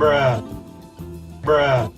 Bruh. Bruh.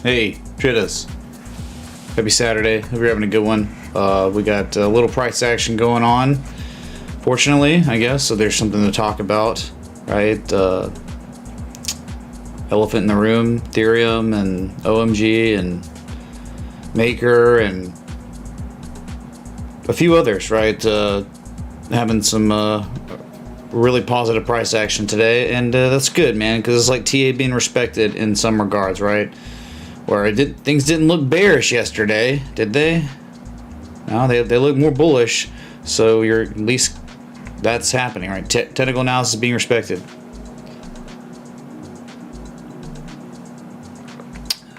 Hey, Trittas. Happy Saturday. Hope you're having a good one. We got a little price action going on. Fortunately, I guess, so there's something to talk about, right? Elephant in the room, Ethereum and OMG and Maker and a few others, right? Having some really positive price action today, and that's good, man, because it's like TA being respected in some regards, right? Where things didn't look bearish yesterday, did they? No, they look more bullish, so you're at least that's happening, right? Technical analysis is being respected.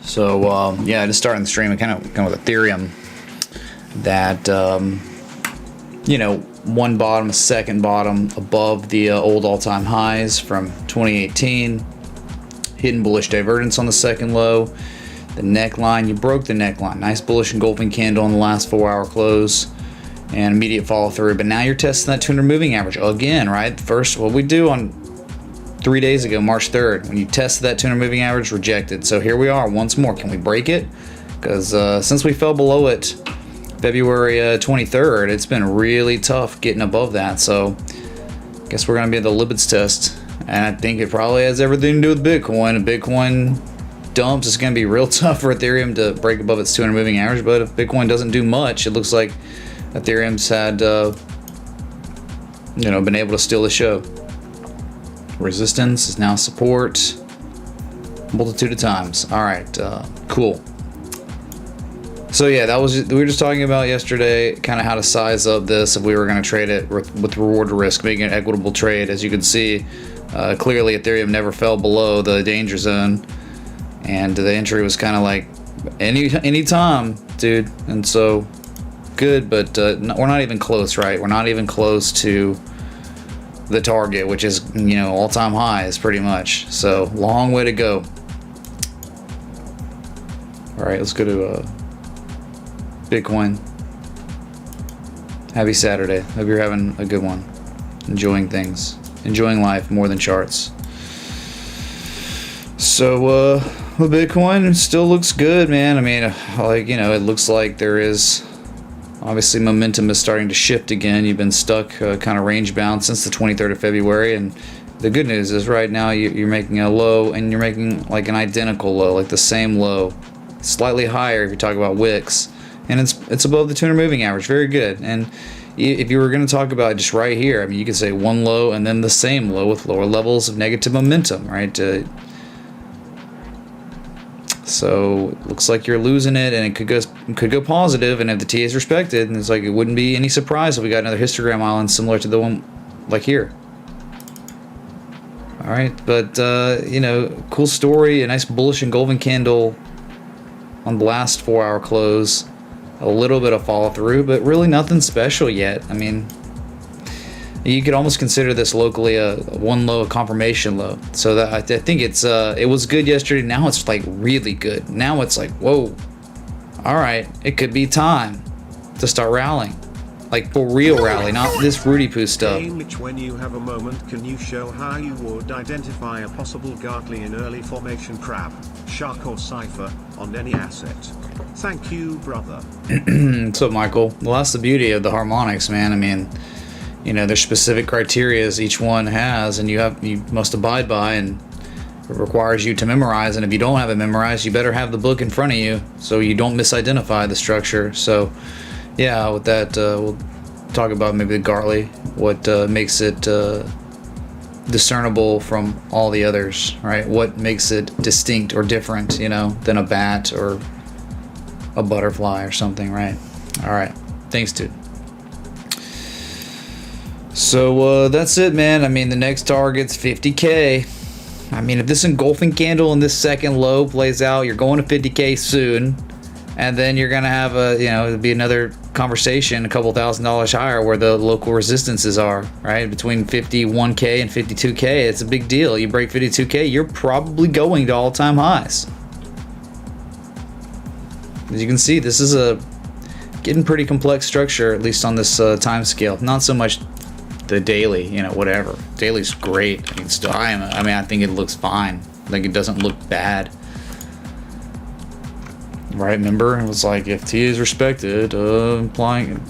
So yeah, just starting the stream, kind of with Ethereum, that you know, one bottom, a second bottom above the old all-time highs from 2018. Hidden bullish divergence on the second low. The neckline, you broke the neckline. Nice bullish engulfing candle on the last 4-hour close. And immediate follow through. But now you're testing that 200 moving average again, right? First, what we do on 3 days ago, March 3rd, when you tested that 200 moving average, rejected. So here we are once more. Can we break it? Because since we fell below it February 23rd, it's been really tough getting above that. So I guess we're going to be at the Libet's test. And I think it probably has everything to do with Bitcoin. If Bitcoin dumps, it's going to be real tough for Ethereum to break above its 200 moving average. But if Bitcoin doesn't do much, it looks like Ethereum's had, you know, been able to steal the show. Resistance is now support. Multitude of times. All right, cool. So yeah, we were just talking about yesterday, kind of how to size up this if we were going to trade it with reward to risk, making an equitable trade. As you can see, clearly Ethereum never fell below the danger zone, and the entry was kind of like any time, dude. And so good, but we're not even close, right? We're not even close to the target, which is, you know, all-time highs pretty much. So long way to go. All right, let's go to Bitcoin. Happy Saturday. Hope you're having a good one. Enjoying things. Enjoying life more than charts. So Bitcoin still looks good, man. I mean, like, you know, it looks like there is obviously momentum is starting to shift again. You've been stuck kind of range bound since the 23rd of February, and the good news is right now you're making a low, and you're making like an identical low, like the same low, slightly higher if you talk about wicks, and it's above the 200 moving average. Very good. And if you were going to talk about just right here, I mean, you could say one low and then the same low with lower levels of negative momentum, right? So looks like you're losing it, and it could go positive. And if the TA is respected, and it's like it wouldn't be any surprise if we got another histogram island similar to the one like here. All right, but you know, cool story. A nice bullish engulfing candle on the last 4-hour close. A little bit of follow through, but really nothing special yet. I mean, you could almost consider this locally a one low, a confirmation low. So that I think it was good yesterday. Now it's like really good. Now it's like, whoa, all right, it could be time to start rallying, like for real rally, not this Rudy Poo stuff. Mitch, when you have a moment, can you show how you would identify a possible Gartleyan early formation crab, shark or cipher on any asset? Thank you, brother. So Michael, well, that's the beauty of the harmonics, man. I mean, you know, there's specific criteria each one has, and you must abide by, and it requires you to memorize. And if you don't have it memorized, you better have the book in front of you so you don't misidentify the structure. So yeah, with that, we'll talk about maybe the Gartley, what makes it discernible from all the others, right? What makes it distinct or different, you know, than a bat or a butterfly or something, right? All right, thanks, dude. So that's it, man. I mean, the next target's 50K. I mean, if this engulfing candle and this second low plays out, you're going to 50K soon, and then you're gonna have it'll be another conversation, a couple $1,000s higher, where the local resistances are, right? Between 51K and 52K, it's a big deal. You break 52K, you're probably going to all-time highs. As you can see, this is a getting pretty complex structure, at least on this time scale. Not so much the daily, you know, whatever. Daily's great. I mean, I think it looks fine. I think it doesn't look bad. right? Remember, it was like if TA is respected, implying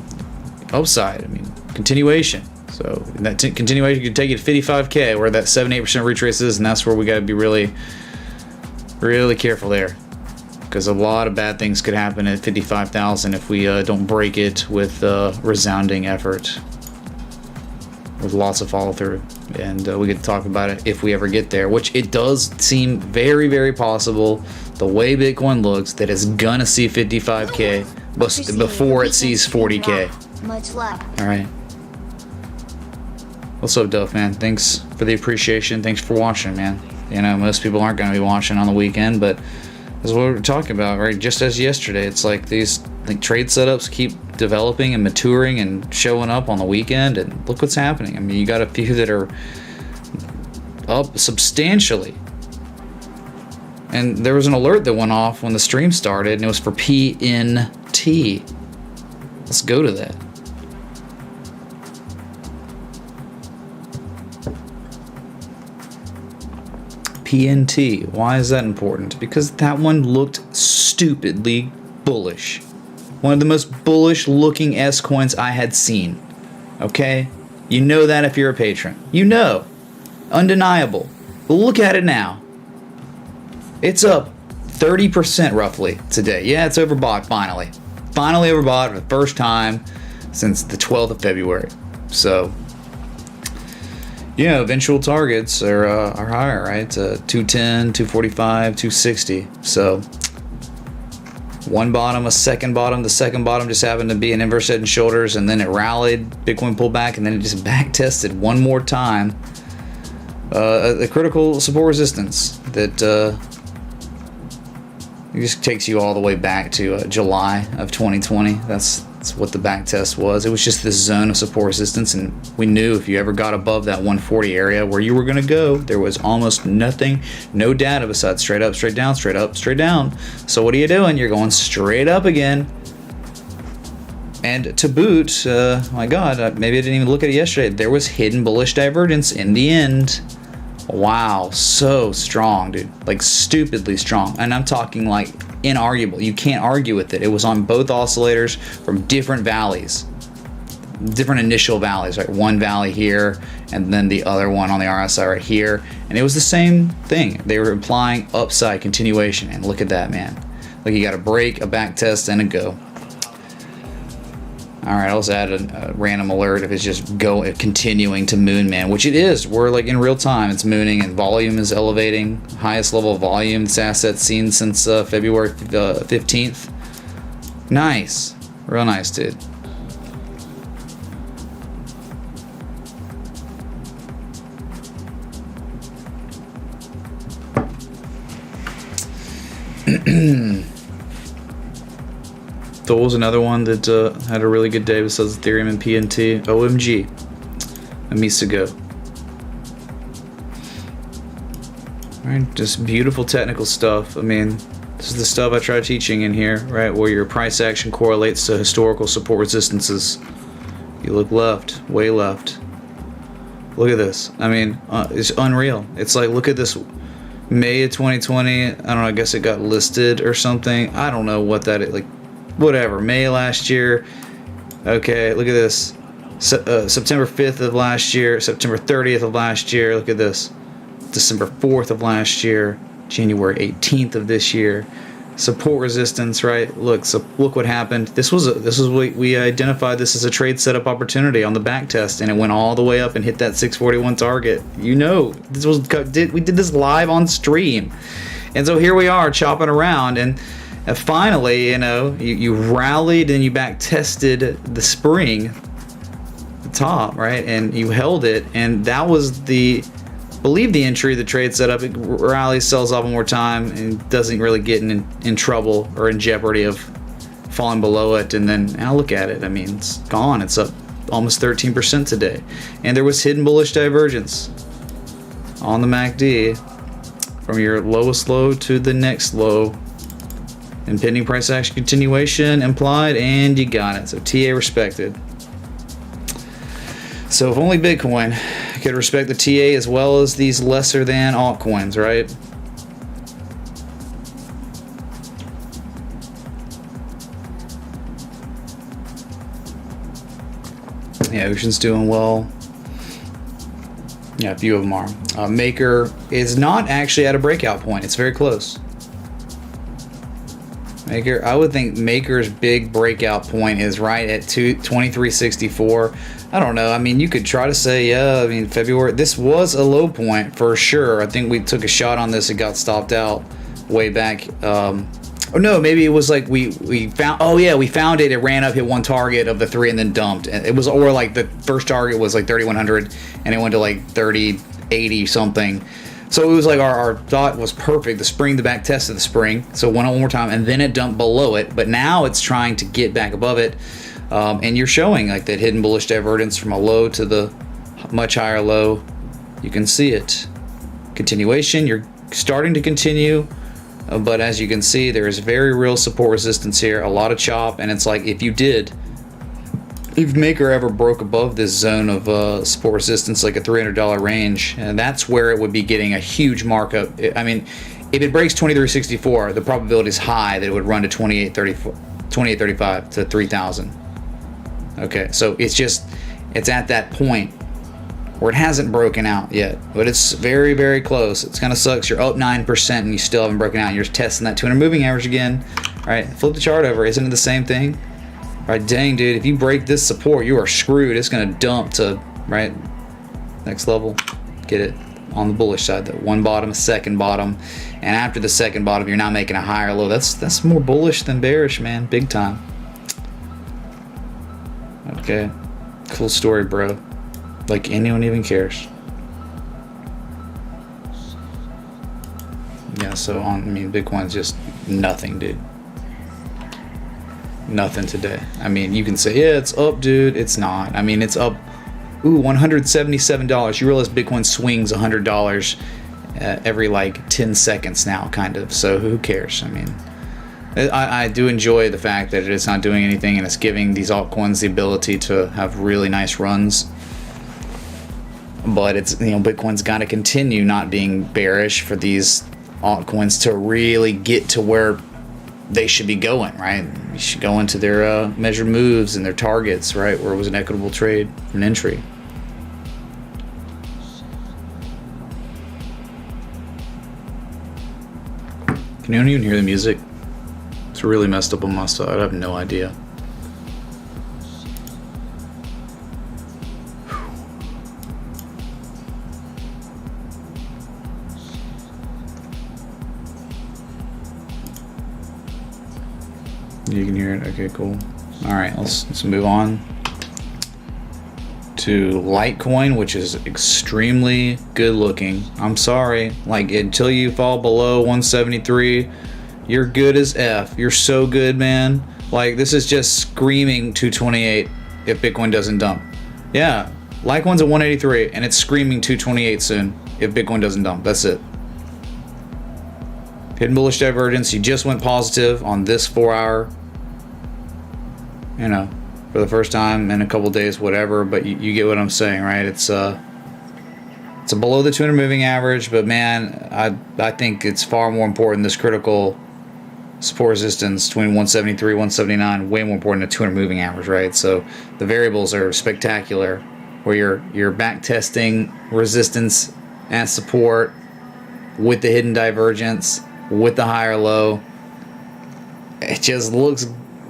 upside. I mean, continuation. So that continuation could take you to 55K, where that 7-8% retrace is, and that's where we got to be really, really careful there, because a lot of bad things could happen at 55,000 if we don't break it with resounding effort, with lots of follow through. And we get to talk about it if we ever get there, which it does seem very, very possible. The way Bitcoin looks, that it's gonna see 55K before it sees 40K. Much love. All right. What's up, Duff, man? Thanks for the appreciation. Thanks for watching, man. You know, most people aren't going to be watching on the weekend, but that's what we're talking about, right? Just as yesterday, it's like these trade setups keep developing and maturing and showing up on the weekend, and look what's happening. I mean, you got a few that are up substantially. And there was an alert that went off when the stream started, and it was for PNT. Let's go to that. PNT. Why is that important? Because that one looked stupidly bullish. One of the most bullish looking S coins I had seen. Okay? You know that if you're a patron. You know. Undeniable. But look at it now. It's up 30% roughly today. Yeah, it's overbought finally. Finally overbought for the first time since the 12th of February. So, you know, eventual targets are higher, right? 210, 245, 260. So, one bottom, a second bottom. The second bottom just happened to be an inverse head and shoulders, and then it rallied. Bitcoin pulled back, and then it just back tested one more time. The critical support resistance that it just takes you all the way back to July of 2020. That's what the back test was. It was just this zone of support resistance, and we knew if you ever got above that 140 area where you were going to go, there was almost nothing, no data besides straight up, straight down, straight up, straight down. So what are you doing? You're going straight up again. And to boot, my God, maybe I didn't even look at it yesterday. There was hidden bullish divergence in the end. Wow, so strong, dude. Like stupidly strong. And I'm talking like inarguable. You can't argue with it. It was on both oscillators from different valleys. Different initial valleys, right? One valley here, and then the other one on the RSI right here. And it was the same thing. They were implying upside continuation. And look at that, man. Like you got a break, a back test, and a go. All right, I'll just add a random alert if it's just continuing to moon, man, which it is. We're like in real time. It's mooning and volume is elevating. Highest level of volume this asset's seen since February 15th. Nice. Real nice, dude. Thor was another one that had a really good day besides Ethereum and PNT. OMG. A Misago. Alright, just beautiful technical stuff. I mean, this is the stuff I try teaching in here, right? Where your price action correlates to historical support resistances. You look left, way left. Look at this. I mean, it's unreal. It's like, look at this. May of 2020, I don't know, I guess it got listed or something. I don't know what that is. Like, whatever, May last year. Okay, look at this. September 5th of last year, September 30th of last year. Look at this. December 4th of last year, January 18th of this year. Support resistance, right? Look, so look what happened. This was we identified this as a trade setup opportunity on the back test, and it went all the way up and hit that 641 target. You know, we did this live on stream, and so here we are chopping around and. Finally, you know, you rallied and you back tested the spring, the top, right? And you held it, and that was I believe the entry, the trade setup. It rallies, sells off one more time, and doesn't really get in trouble or in jeopardy of falling below it. And then now look at it. I mean, it's gone. It's up almost 13% today. And there was hidden bullish divergence on the MACD from your lowest low to the next low. Impending price action continuation implied, and you got it. So TA respected. So if only Bitcoin could respect the TA as well as these lesser than altcoins, right? Ocean's doing well. Yeah, a few of them are. Maker is not actually at a breakout point. It's very close. Maker, I would think Maker's big breakout point is right at 2364. I don't know. I mean, you could try to say, yeah, I mean, February, this was a low point for sure. I think we took a shot on this. It got stopped out way back. Oh no, maybe it was like we found, oh yeah, we found it. It ran up, hit one target of the 3 and then dumped. It was, or like the first target was like 3100 and it went to like 3080 something. So it was like our thought was perfect. The spring, the back test of the spring. So went on one more time and then it dumped below it. But now it's trying to get back above it. And you're showing like that hidden bullish divergence from a low to the much higher low. You can see it. Continuation, you're starting to continue. But as you can see, there is very real support resistance here, a lot of chop, and it's like if Maker ever broke above this zone of support resistance, like a $300 range, and that's where it would be getting a huge markup. I mean, if it breaks 2364, the probability is high that it would run to 2835 to 3000. Okay, so it's at that point where it hasn't broken out yet, but it's very, very close. It's kind of sucks. You're up 9% and you still haven't broken out. You're testing that 200 moving average again. All right, flip the chart over. Isn't it the same thing? All right, dang, dude, if you break this support, you are screwed. It's going to dump to, right, next level. Get it on the bullish side, though. One bottom, a second bottom, and after the second bottom, you're not making a higher low. That's more bullish than bearish, man, big time. Okay, cool story, bro. Like anyone even cares. Yeah, so I mean, Bitcoin's just nothing, dude. Nothing today. I mean, you can say, yeah, it's up, dude. It's not. I mean, it's up, $177. You realize Bitcoin swings $100 every like 10 seconds now, kind of. So who cares? I mean, I do enjoy the fact that it's not doing anything and it's giving these altcoins the ability to have really nice runs. But it's, Bitcoin's got to continue not being bearish for these altcoins to really get to where they should be going, right? You should go into their measured moves and their targets, right? Where it was an equitable trade, an entry. Can you even hear the music? It's really messed up on my side. I have no idea. You can hear it. Okay, cool. All right, let's move on to Litecoin, which is extremely good looking. I'm sorry, like until you fall below 173, you're good as F. You're so good, man. Like this is just screaming 228 if Bitcoin doesn't dump. Yeah, Litecoin's at 183 and it's screaming 228 soon if Bitcoin doesn't dump. That's it. Hidden bullish divergence. You just went positive on this 4 hour. For the first time in a couple days, whatever, but you get what I'm saying, right? It's below the 200 moving average, but man, I think it's far more important, this critical support resistance between 173, 179, way more important than 200 moving average, right? So the variables are spectacular, where you're back testing resistance and support with the hidden divergence, with the higher low. It just looks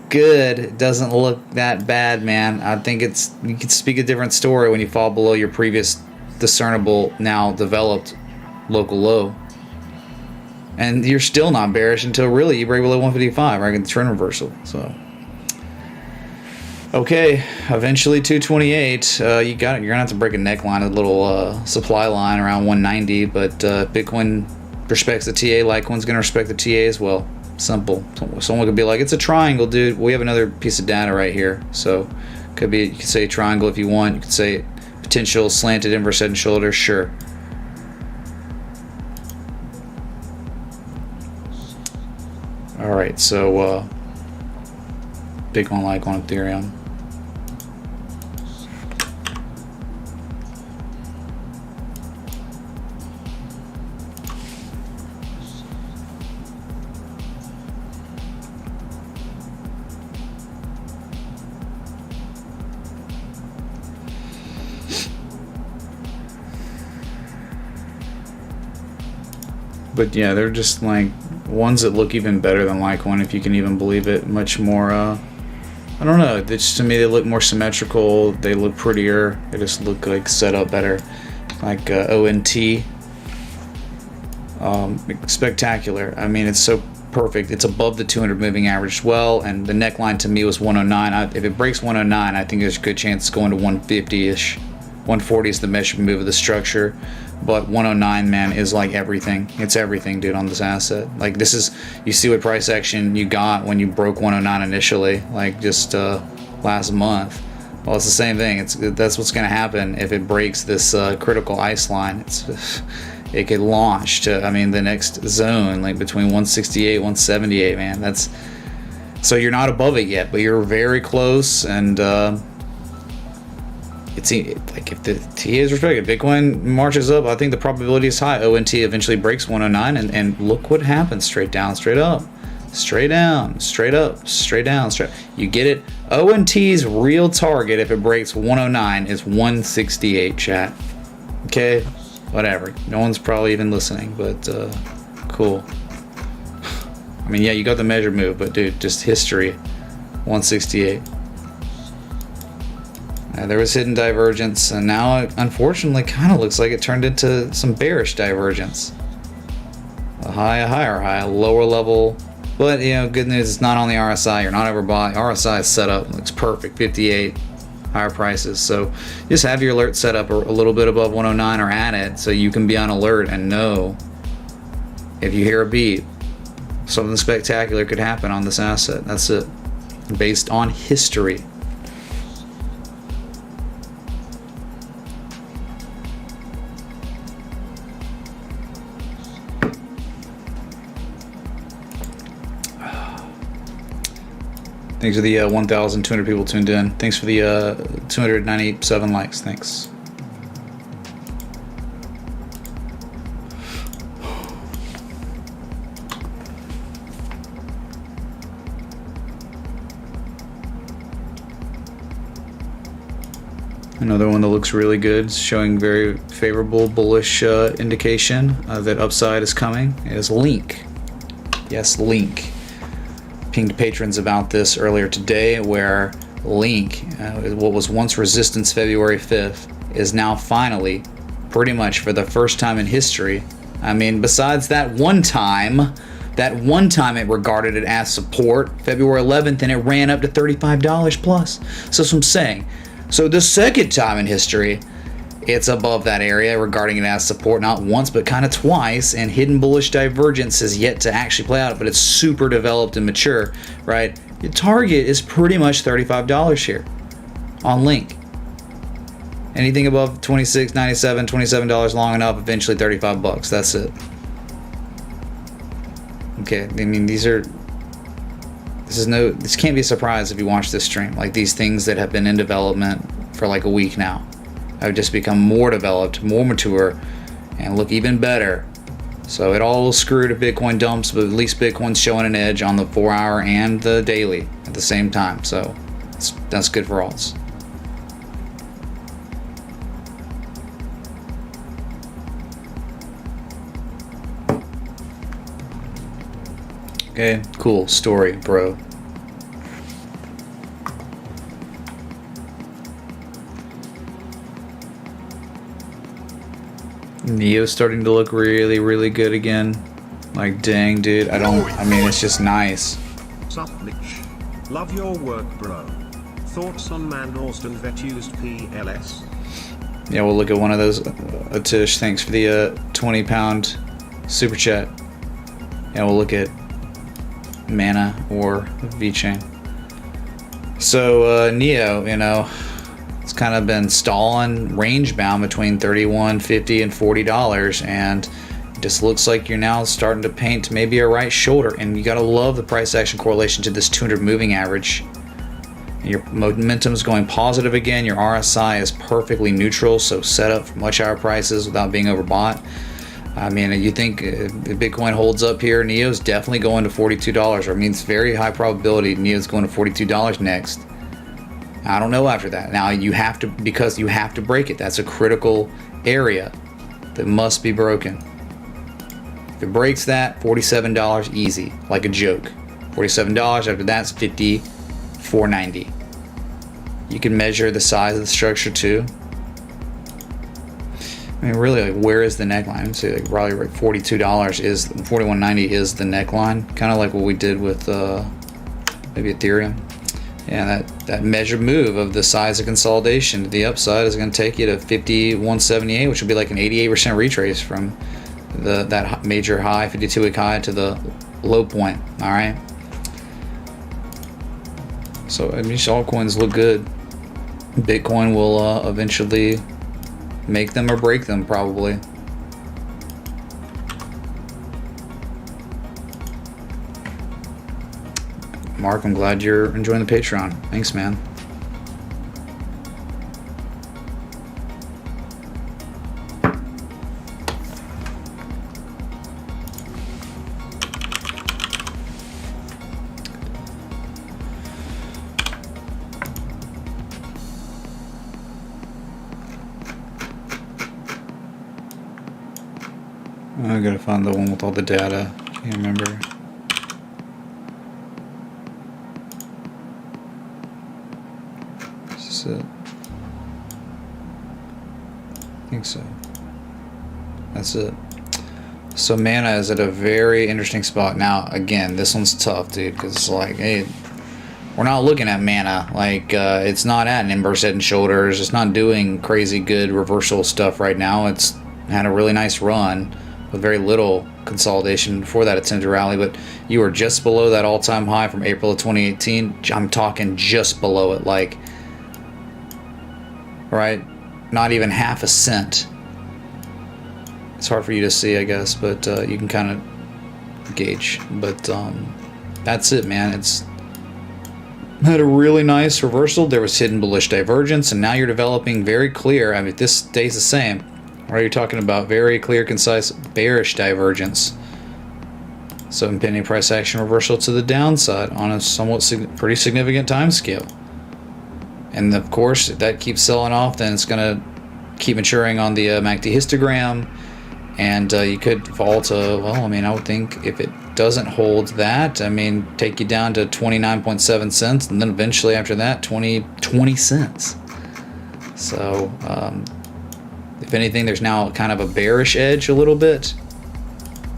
good. It doesn't look that bad, man. I think you can speak a different story when you fall below your previous discernible, now developed local low. And you're still not bearish until really you break below 155, right? Get the trend reversal. So okay, eventually 228. You got it. You're gonna have to break a neckline, a little supply line around 190, but Bitcoin respects the TA. Litecoin's gonna respect the TA as well. Simple. Someone could be like, it's a triangle, dude. We have another piece of data right here. So could be, you could say triangle if you want. You could say potential slanted inverse head and shoulder. Sure. All right. So Bitcoin, Litecoin, Ethereum. But yeah, they're just like ones that look even better than Litecoin, if you can even believe it. Much more, I don't know. It's, to me, they look more symmetrical. They look prettier. They just look like set up better. Like ONT. Spectacular. I mean, it's so perfect. It's above the 200 moving average as well, and the neckline to me was 109. If it breaks 109, I think there's a good chance it's going to 150-ish. 140 is the measurement move of the structure, but 109, man, is like everything. It's everything, dude, on this asset. Like, this is, you see what price action you got when you broke 109 initially, like just last month. Well, it's the same thing. That's what's going to happen if it breaks this critical ice line. It could launch to, I mean, the next zone, like between 168, 178, man. That's, so you're not above it yet, but you're very close. And it's like, if the TA is respected, Bitcoin marches up, I think the probability is high. ONT eventually breaks 109, and look what happens. Straight down, straight up, straight down, straight up, straight down, straight. You get it? ONT's real target, if it breaks 109, is 168, chat. Okay? Whatever. No one's probably even listening, but cool. I mean, yeah, you got the measured move, but dude, just history. 168. There was hidden divergence, and now it unfortunately kind of looks like it turned into some bearish divergence. A high, a higher high, a lower level. But, you know, good news, it's not on the RSI. You're not overbought. RSI is set up. Looks perfect. 58. Higher prices. So just have your alert set up a little bit above 109 or at it, so you can be on alert and know if you hear a beat, something spectacular could happen on this asset. That's it. Based on history. Thanks for the 1,200 people tuned in. Thanks for the 297 likes. Thanks. Another one that looks really good, showing very favorable bullish indication that upside is coming, is Link. Yes, Link. Pinged patrons about this earlier today, where Link, what was once resistance February 5th, is now finally, pretty much for the first time in history, I mean, besides that one time it regarded it as support, February 11th, and it ran up to $35 plus. So that's what I'm saying. So the second time in history, it's above that area, regarding it as support, not once, but kind of twice, and hidden bullish divergence is yet to actually play out, but it's super developed and mature, right? The target is pretty much $35 here on Link. Anything above $26.97, $27 long enough, eventually 35 bucks. That's it. Okay, I mean, this can't be a surprise if you watch this stream. Like, these things that have been in development for like a week now have just become more developed, more mature, and look even better. So it all screwed if Bitcoin dumps, but at least Bitcoin's showing an edge on the 4-hour and the daily at the same time. So that's good for alts. Okay, cool story, bro. Neo's starting to look really, really good again. Like, dang, dude, I mean, it's just nice. Sup, Mitch? Love your work, bro. Thoughts on Man Austin vet used PLS? Yeah, we'll look at one of those. Tish, thanks for the 20-pound super chat. Yeah, we'll look at Mana or VeChain. So, Neo, you know, it's kind of been stalling range bound between $31.50 and $40, and it just looks like you're now starting to paint maybe a right shoulder, and you gotta love the price action correlation to this 200 moving average. Your momentum's going positive again. Your RSI is perfectly neutral, so set up for much higher prices without being overbought. I mean, you think if Bitcoin holds up here, Neo's definitely going to $42. I mean, it's very high probability Neo's going to $42 next. I don't know after that. Now you have to, because you have to break it. That's a critical area that must be broken. If it breaks that, $47 easy, like a joke. $47. After that's $54.90. You can measure the size of the structure too. I mean, really, like, where is the neckline? I'd say, like, probably like $42 is, $41.90 is the neckline. Kind of like what we did with maybe Ethereum. Yeah, that measured move of the size of consolidation to the upside is going to take you to 5178, which would be like an 88% retrace from that major high, 52-week high, to the low point. All right. So I mean, altcoins look good. Bitcoin will eventually make them or break them, probably. Mark, I'm glad you're enjoying the Patreon. Thanks, man. I gotta find the one with all the data. Can't remember. Is this it? I think so. That's it. So Mana is at a very interesting spot. Now, again, this one's tough, dude, because it's like, hey, we're not looking at Mana. Like, it's not at an inverse head and shoulders. It's not doing crazy good reversal stuff right now. It's had a really nice run with very little consolidation before that attempted rally, but you were just below that all-time high from April of 2018. I'm talking just below it, like, right? Not even half a cent. It's hard for you to see, I guess, but you can kind of gauge. But that's it, man. It's had a really nice reversal. There was hidden bullish divergence, and now you're developing very clear. I mean, if this stays the same, right? You're talking about very clear, concise bearish divergence. So impending price action reversal to the downside on a somewhat pretty significant time scale. And of course, if that keeps selling off, then it's going to keep maturing on the MACD histogram. And you could fall to, well, I mean, I would think if it doesn't hold that, I mean, take you down to 29.7 cents. And then eventually after that, 20 cents. So, if anything, there's now kind of a bearish edge a little bit.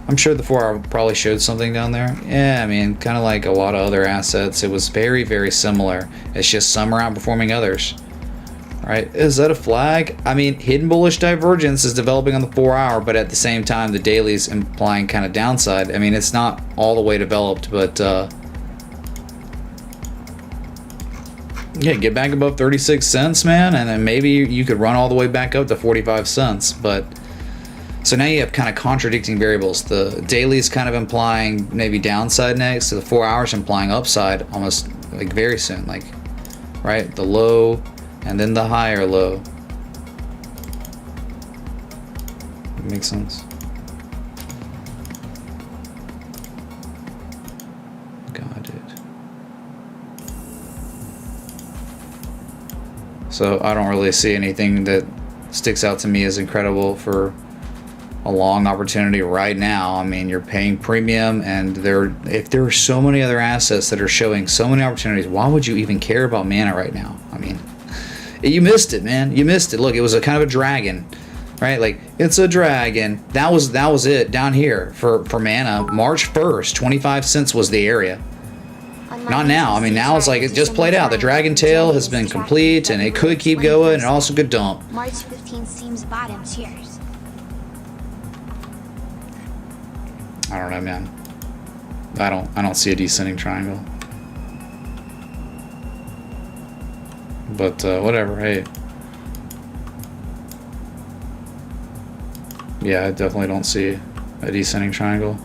I'm sure the 4 hour probably showed something down there. Yeah, I mean, kind of like a lot of other assets. It was very, very similar. It's just some are outperforming others. Right? Is that a flag? I mean, hidden bullish divergence is developing on the 4 hour, but at the same time, the daily's implying kind of downside. I mean, it's not all the way developed, but yeah, get back above 36 cents, man, and then maybe you could run all the way back up to 45 cents. But so now you have kind of contradicting variables. The daily's kind of implying maybe downside next, so the 4 hours implying upside almost like very soon, like, right? The low and then the higher low. Makes sense. Got it. So I don't really see anything that sticks out to me as incredible for a long opportunity right now. I mean, you're paying premium, and if there are so many other assets that are showing so many opportunities, why would you even care about Mana right now? I mean, you missed it, man. You missed it. Look, it was a kind of a dragon, right? Like, it's a dragon. That was it down here for Mana. March 1st, 25 cents was the area. Not now. I mean, now it's like it just played out. The dragon tail has been complete, and it could keep going, and also could dump. March 15 seems bottom. Cheers. I don't know, man. I don't see a descending triangle. But whatever, hey. Yeah, I definitely don't see a descending triangle.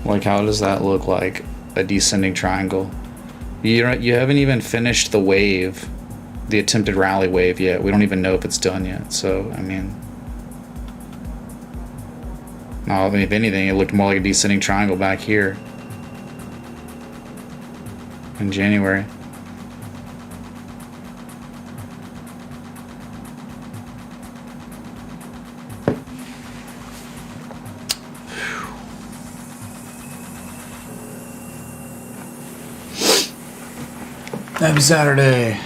Like, how does that look like a descending triangle? You haven't even finished the wave, the attempted rally wave yet. We don't even know if it's done yet. So, I mean, no, I mean, if anything, it looked more like a descending triangle back here in January. Happy Saturday.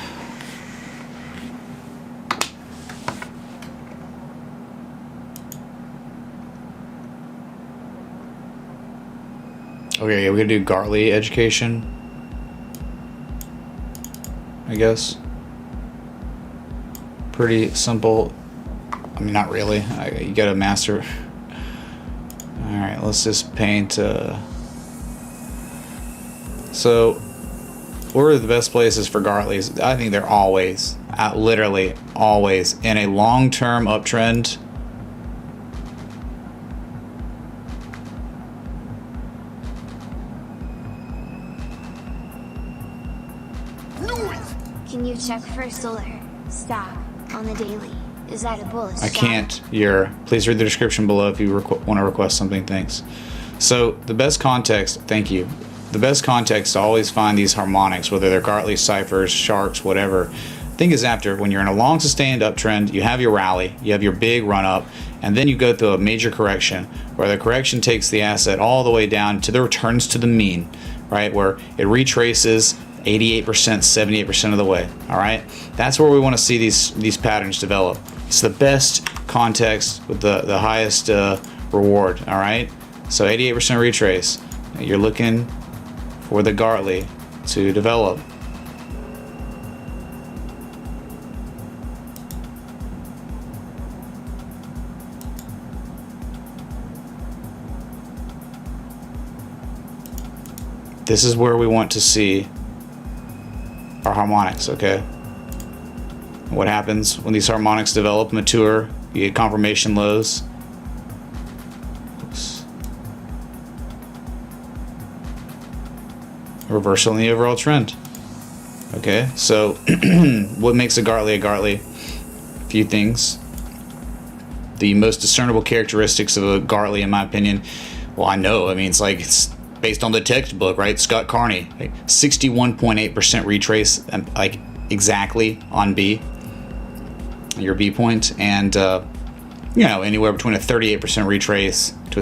Okay, yeah, we're gonna do Gartley education, I guess. Pretty simple. I mean, not really. You gotta master. Alright, let's just paint. So, where are the best places for Gartleys? I think they're always, literally always, in a long-term uptrend. Can you check for solar stock on the daily? Is that a bullish I shot? can't. Please read the description below if you want to request something. Thanks. So the best context, thank you. The best context to always find these harmonics, whether they're Gartley, ciphers, sharks, whatever. Thing is, after when you're in a long sustained uptrend, you have your rally, you have your big run up, and then you go through a major correction where the correction takes the asset all the way down to the returns to the mean, right? Where it retraces 88%, 78% of the way. All right, that's where we want to see these patterns develop. It's the best context with the highest reward. All right, so 88% retrace. You're looking for the Gartley to develop. This is where we want to see our harmonics, okay? What happens when these harmonics develop, mature, you get confirmation lows. Oops. Reversal in the overall trend. Okay, so what makes a Gartley? A few things. The most discernible characteristics of a Gartley, in my opinion, well, I know, I mean, it's based on the textbook, right? Scott Carney, 61.8% retrace, like exactly on B, your B point, and anywhere between a 38% retrace to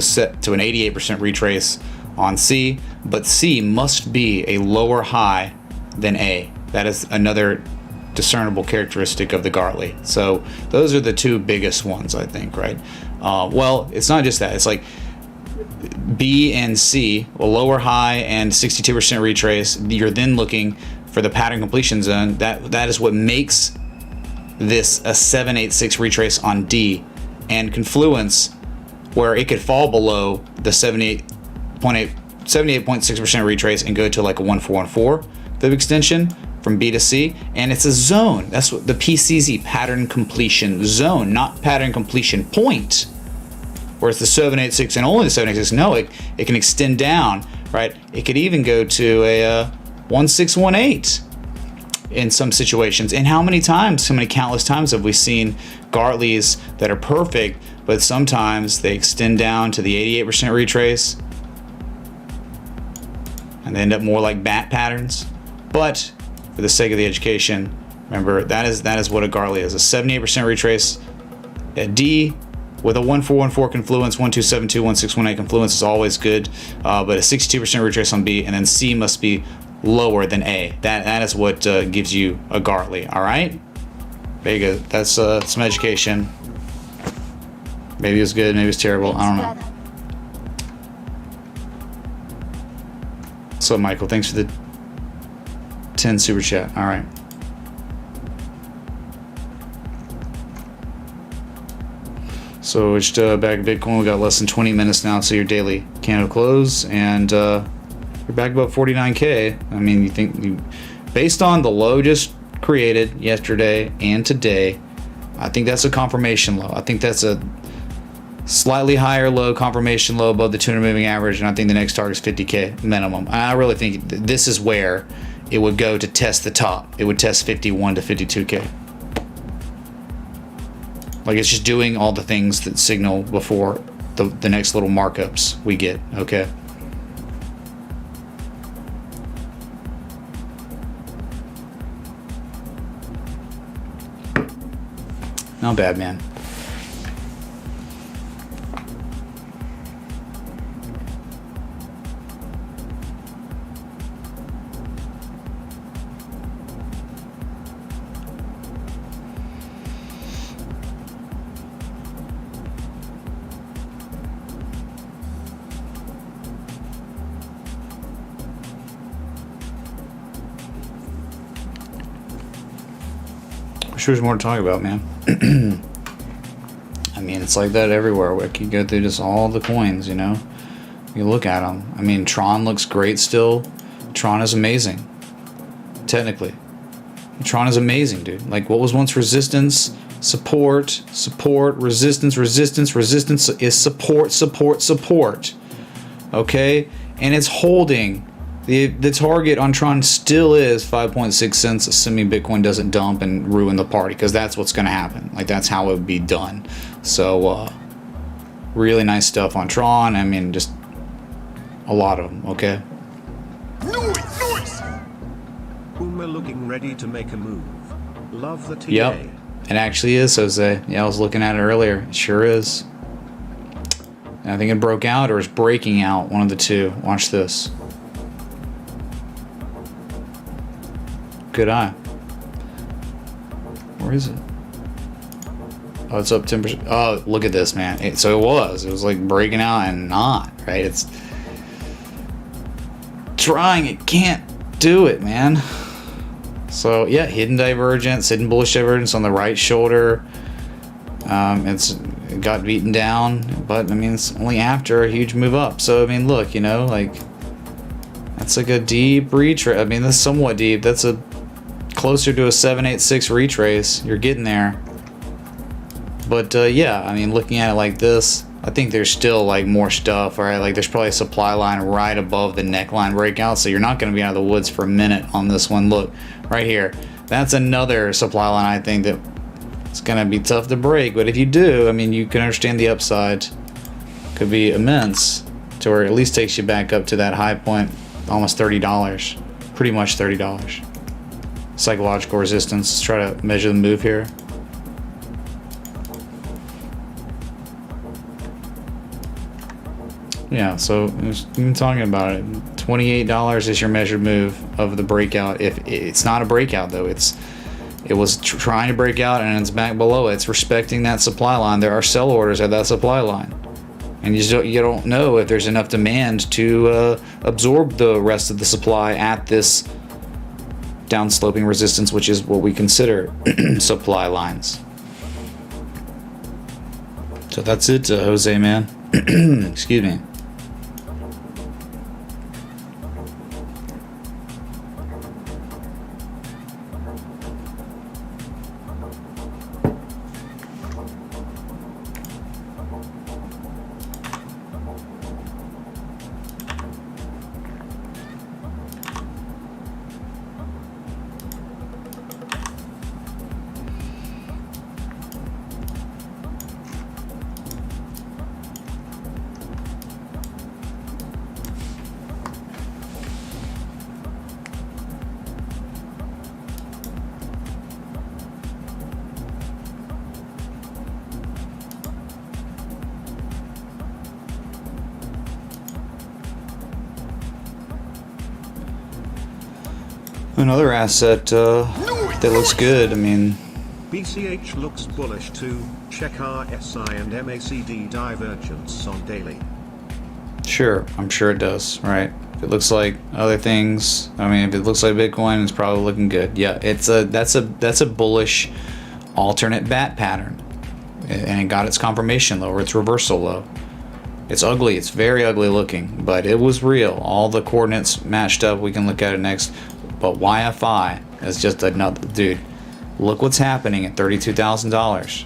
an 88% retrace on C. But C must be a lower high than A. That is another discernible characteristic of the Gartley. So those are the two biggest ones, I think, right? Well, it's not just that. It's like B and C, a lower high and 62% retrace. You're then looking for the pattern completion zone. That is what makes this a 786 retrace on D, and confluence where it could fall below the 78.6% retrace and go to like a 1414 the extension from B to C, and it's a zone. That's what the PCZ, pattern completion zone, not pattern completion point. Where it's the 786 and only the 786. No, it can extend down, right? It could even go to a 1618 in some situations. And how many countless times have we seen Gartleys that are perfect, but sometimes they extend down to the 88% retrace and they end up more like bat patterns. But for the sake of the education, remember that is what a Gartley is: a 78% retrace at D. With a 1414 confluence, 1272, 1618 confluence is always good, but a 62% retrace on B, and then C must be lower than A. That is what gives you a Gartley. All right, there you go. That's some education. Maybe it was good, maybe it was terrible. I don't know. So Michael, thanks for the 10 super chat. All right. So it's back to Bitcoin. We got less than 20 minutes now to your daily candle close, and you're back above 49K. I mean, based on the low just created yesterday and today, I think that's a confirmation low. I think that's a slightly higher low, confirmation low above the 200 moving average, and I think the next target is 50K minimum. I really think this is where it would go to test the top. It would test 51 to 52K. Like, it's just doing all the things that signal before the next little markups we get, okay? Not bad, man. sure there's more to talk about, man. I mean, it's like that everywhere. We can go through just all the coins, you know. You look at them. I mean, Tron looks great still. Tron is amazing. Technically. Tron is amazing, dude. Like, what was once resistance, support, resistance is support. Okay? And it's holding. The target on Tron still is 5.6 cents, assuming Bitcoin doesn't dump and ruin the party, because that's what's going to happen. Like, that's how it would be done. So, really nice stuff on Tron. I mean, just a lot of them, okay? Noise! Uma looking ready to make a move. Love the TA. Yep. It actually is, Jose. Yeah, I was looking at it earlier. It sure is. And I think it broke out or is breaking out. One of the two. Watch this. Good eye. Where is it? Oh, it's up 10%. Oh, look at this, man. So it was like breaking out and not, right? It's trying. It can't do it, man. So, yeah, hidden divergence, hidden bullish divergence on the right shoulder. It got beaten down, but, I mean, it's only after a huge move up. So, I mean, look, you know, like, that's like a deep retrace. I mean, that's somewhat deep. That's a closer to a 786 retrace. You're getting there. But yeah, I mean, looking at it like this, I think there's still like more stuff, right? Like there's probably a supply line right above the neckline breakout, so you're not going to be out of the woods for a minute on this one. Look right here, that's another supply line. I think that it's going to be tough to break, but if you do, I mean, you can understand the upside could be immense, to where it at least takes you back up to that high point, almost $30, pretty much $30. Psychological resistance. Let's try to measure the move here. Yeah, so we've been talking about it. $28 is your measured move of the breakout. If it's not a breakout though, it was trying to break out and it's back below it. It's respecting that supply line. There are sell orders at that supply line, and you don't know if there's enough demand to absorb the rest of the supply at this downsloping resistance, which is what we consider supply lines. So that's it, Jose, man. Excuse me. Another asset that looks good. I mean, BCH looks bullish too. Check RSI and MACD divergence on daily. Sure, I'm sure it does. Right? If it looks like other things, I mean, if it looks like Bitcoin, it's probably looking good. Yeah, that's a bullish alternate bat pattern, and it got its confirmation low or its reversal low. It's ugly. It's very ugly looking, but it was real. All the coordinates matched up. We can look at it next. But YFI is just another, dude, look what's happening at $32,000.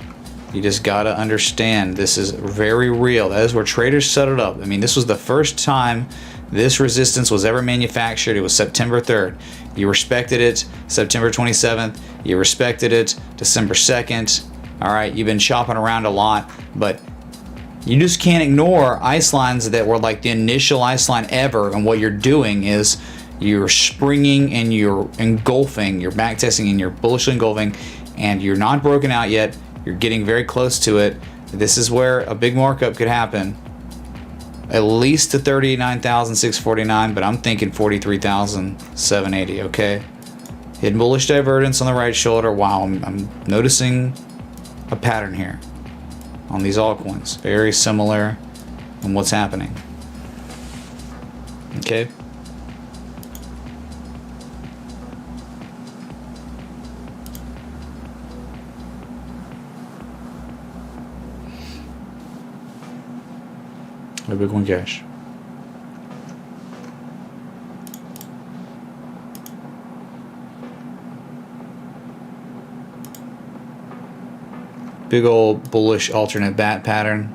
You just gotta understand, this is very real. That is where traders set it up. I mean, this was the first time this resistance was ever manufactured. It was September 3rd. You respected it September 27th. You respected it December 2nd. All right, you've been shopping around a lot, but you just can't ignore ice lines that were like the initial ice line ever. And what you're doing is you're springing and you're engulfing, you're backtesting and you're bullishly engulfing, and you're not broken out yet. You're getting very close to it. This is where a big markup could happen. At least to 39,649, but I'm thinking 43,780, okay? Hidden bullish divergence on the right shoulder. Wow, I'm noticing a pattern here on these altcoins. Very similar in what's happening. Okay? No Bitcoin Cash. Big old bullish alternate bat pattern.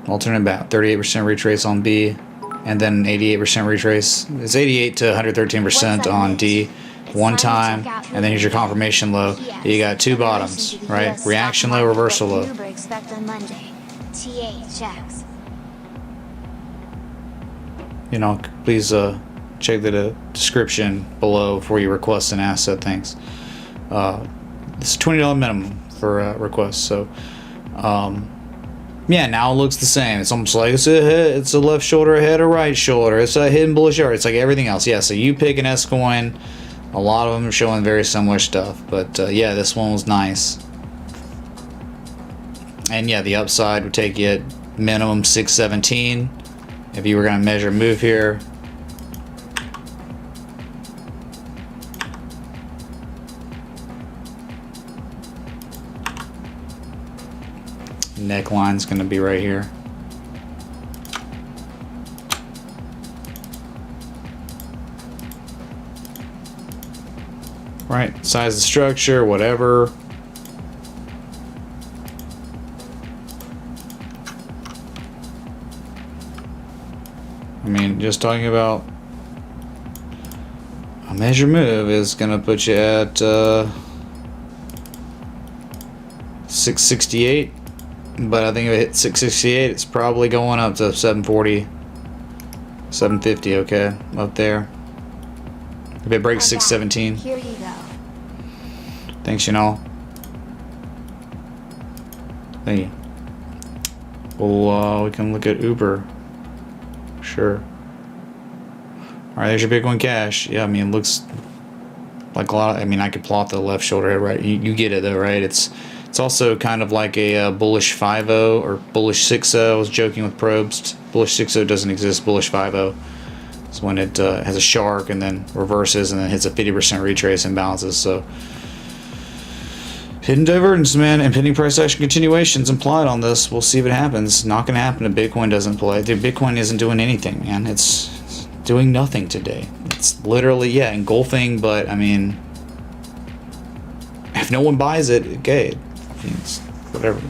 Alternate bat, 38% retrace on B, and then 88% retrace. It's 88 to 113% on D. One time, and then here's your confirmation low. You got two bottoms, right? Reaction low, reversal low. You know, please check the description below before you request an asset. Thanks. It's $20 minimum for requests. So, yeah, now it looks the same. It's almost like it's a left shoulder ahead of right shoulder. It's a hidden bullish area. It's like everything else. Yeah, so you pick an S coin. A lot of them are showing very similar stuff. But yeah, this one was nice. And yeah, the upside would take you at minimum 617 if you were going to measure move here. Neckline's going to be right here. Right, size of structure, whatever. I mean, just talking about a measure move is going to put you at 668. But I think if it hit 668, it's probably going up to 740, 750, okay, up there. If it breaks 617. Here you go. Thanks, you know. Thank you. Well, we can look at Uber. Sure. Alright, there's your Bitcoin Cash. Yeah, I mean, it looks like a lot of, I mean, I could plot the left shoulder head, right? You get it, though, right? It's also kind of like a bullish 5-0 or bullish 6-0. I was joking with Probst. Bullish 6-0 doesn't exist. Bullish 5-0 is when it has a shark and then reverses and then hits a 50% retrace and bounces. So hidden divergence, man. Impending price action continuations implied on this. We'll see if it happens. Not going to happen if Bitcoin doesn't play. Dude, Bitcoin isn't doing anything, man. It's doing nothing today. It's literally, yeah, engulfing, but I mean, if no one buys it, okay. It's whatever.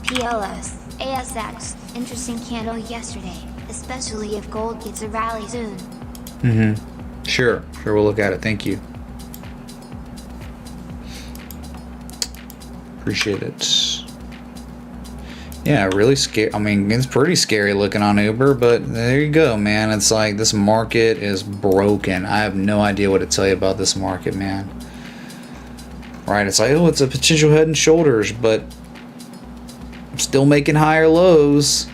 PLS, ASX, interesting candle yesterday, especially if gold gets a rally soon. Sure, we'll look at it. Thank you. Appreciate it. Yeah, really scary. I mean, it's pretty scary looking on Uber, but there you go, man. It's like this market is broken. I have no idea what to tell you about this market, man. Right? It's like, oh, it's a potential head and shoulders, but I'm still making higher lows.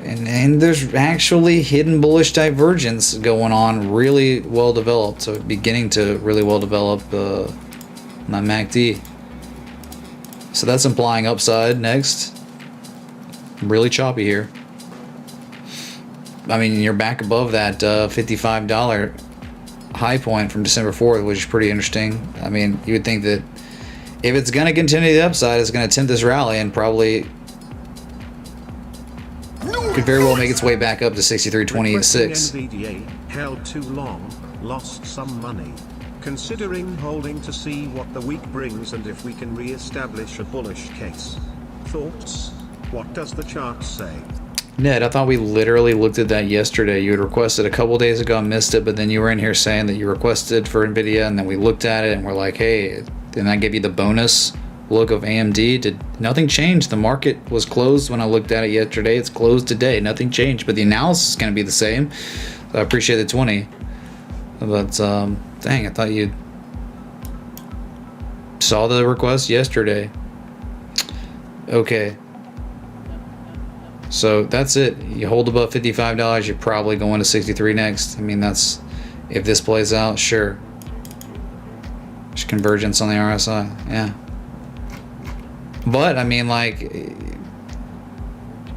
And there's actually hidden bullish divergence going on, really well developed. So beginning to really well develop my MACD. So that's implying upside next. Really choppy here. I mean, you're back above that $55 high point from December 4th, which is pretty interesting. I mean, you would think that if it's going to continue the upside, it's going to attempt this rally and probably could very well make its way back up to 63.26. NVDA held too long, lost some money. Considering holding to see what the week brings and if we can re-establish a bullish case. Thoughts? What does the chart say? Ned, I thought we literally looked at that yesterday. You had requested a couple days ago, I missed it, but then you were in here saying that you requested for NVIDIA, and then we looked at it and we're like, hey, and I gave you the bonus look of AMD. Did nothing change? The market was closed when I looked at it yesterday. It's closed today. Nothing changed, but the analysis is going to be the same. So I appreciate the 20. But dang, I thought you saw the request yesterday. Okay. So that's it. You hold above $55, you're probably going to 63 next. I mean, that's, if this plays out, sure. There's convergence on the RSI, yeah. But I mean, like,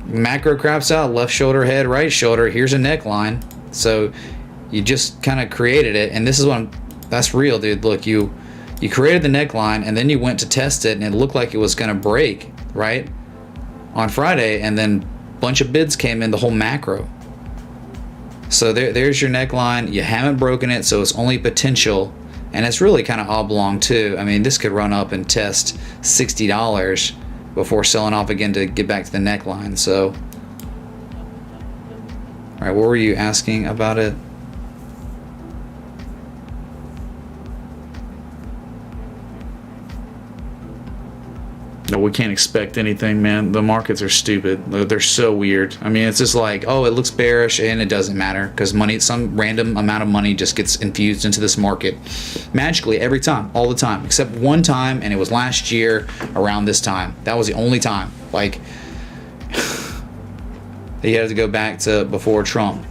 macro craps out, left shoulder, head, right shoulder. Here's a neckline. So You just kind of created it, and this is that's real, dude. Look, you created the neckline, and then you went to test it, and it looked like it was gonna break, right? On Friday, and then a bunch of bids came in, the whole macro. So there's your neckline. You haven't broken it, so it's only potential, and it's really kind of oblong too. I mean, this could run up and test $60 before selling off again to get back to the neckline. So, all right, what were you asking about it? No, we can't expect anything, man. The markets are stupid. They're so weird. I mean, it's just like, oh, it looks bearish, and it doesn't matter because money, some random amount of money just gets infused into this market magically every time, all the time, except one time, and it was last year around this time. That was the only time. Like, you had to go back to before Trump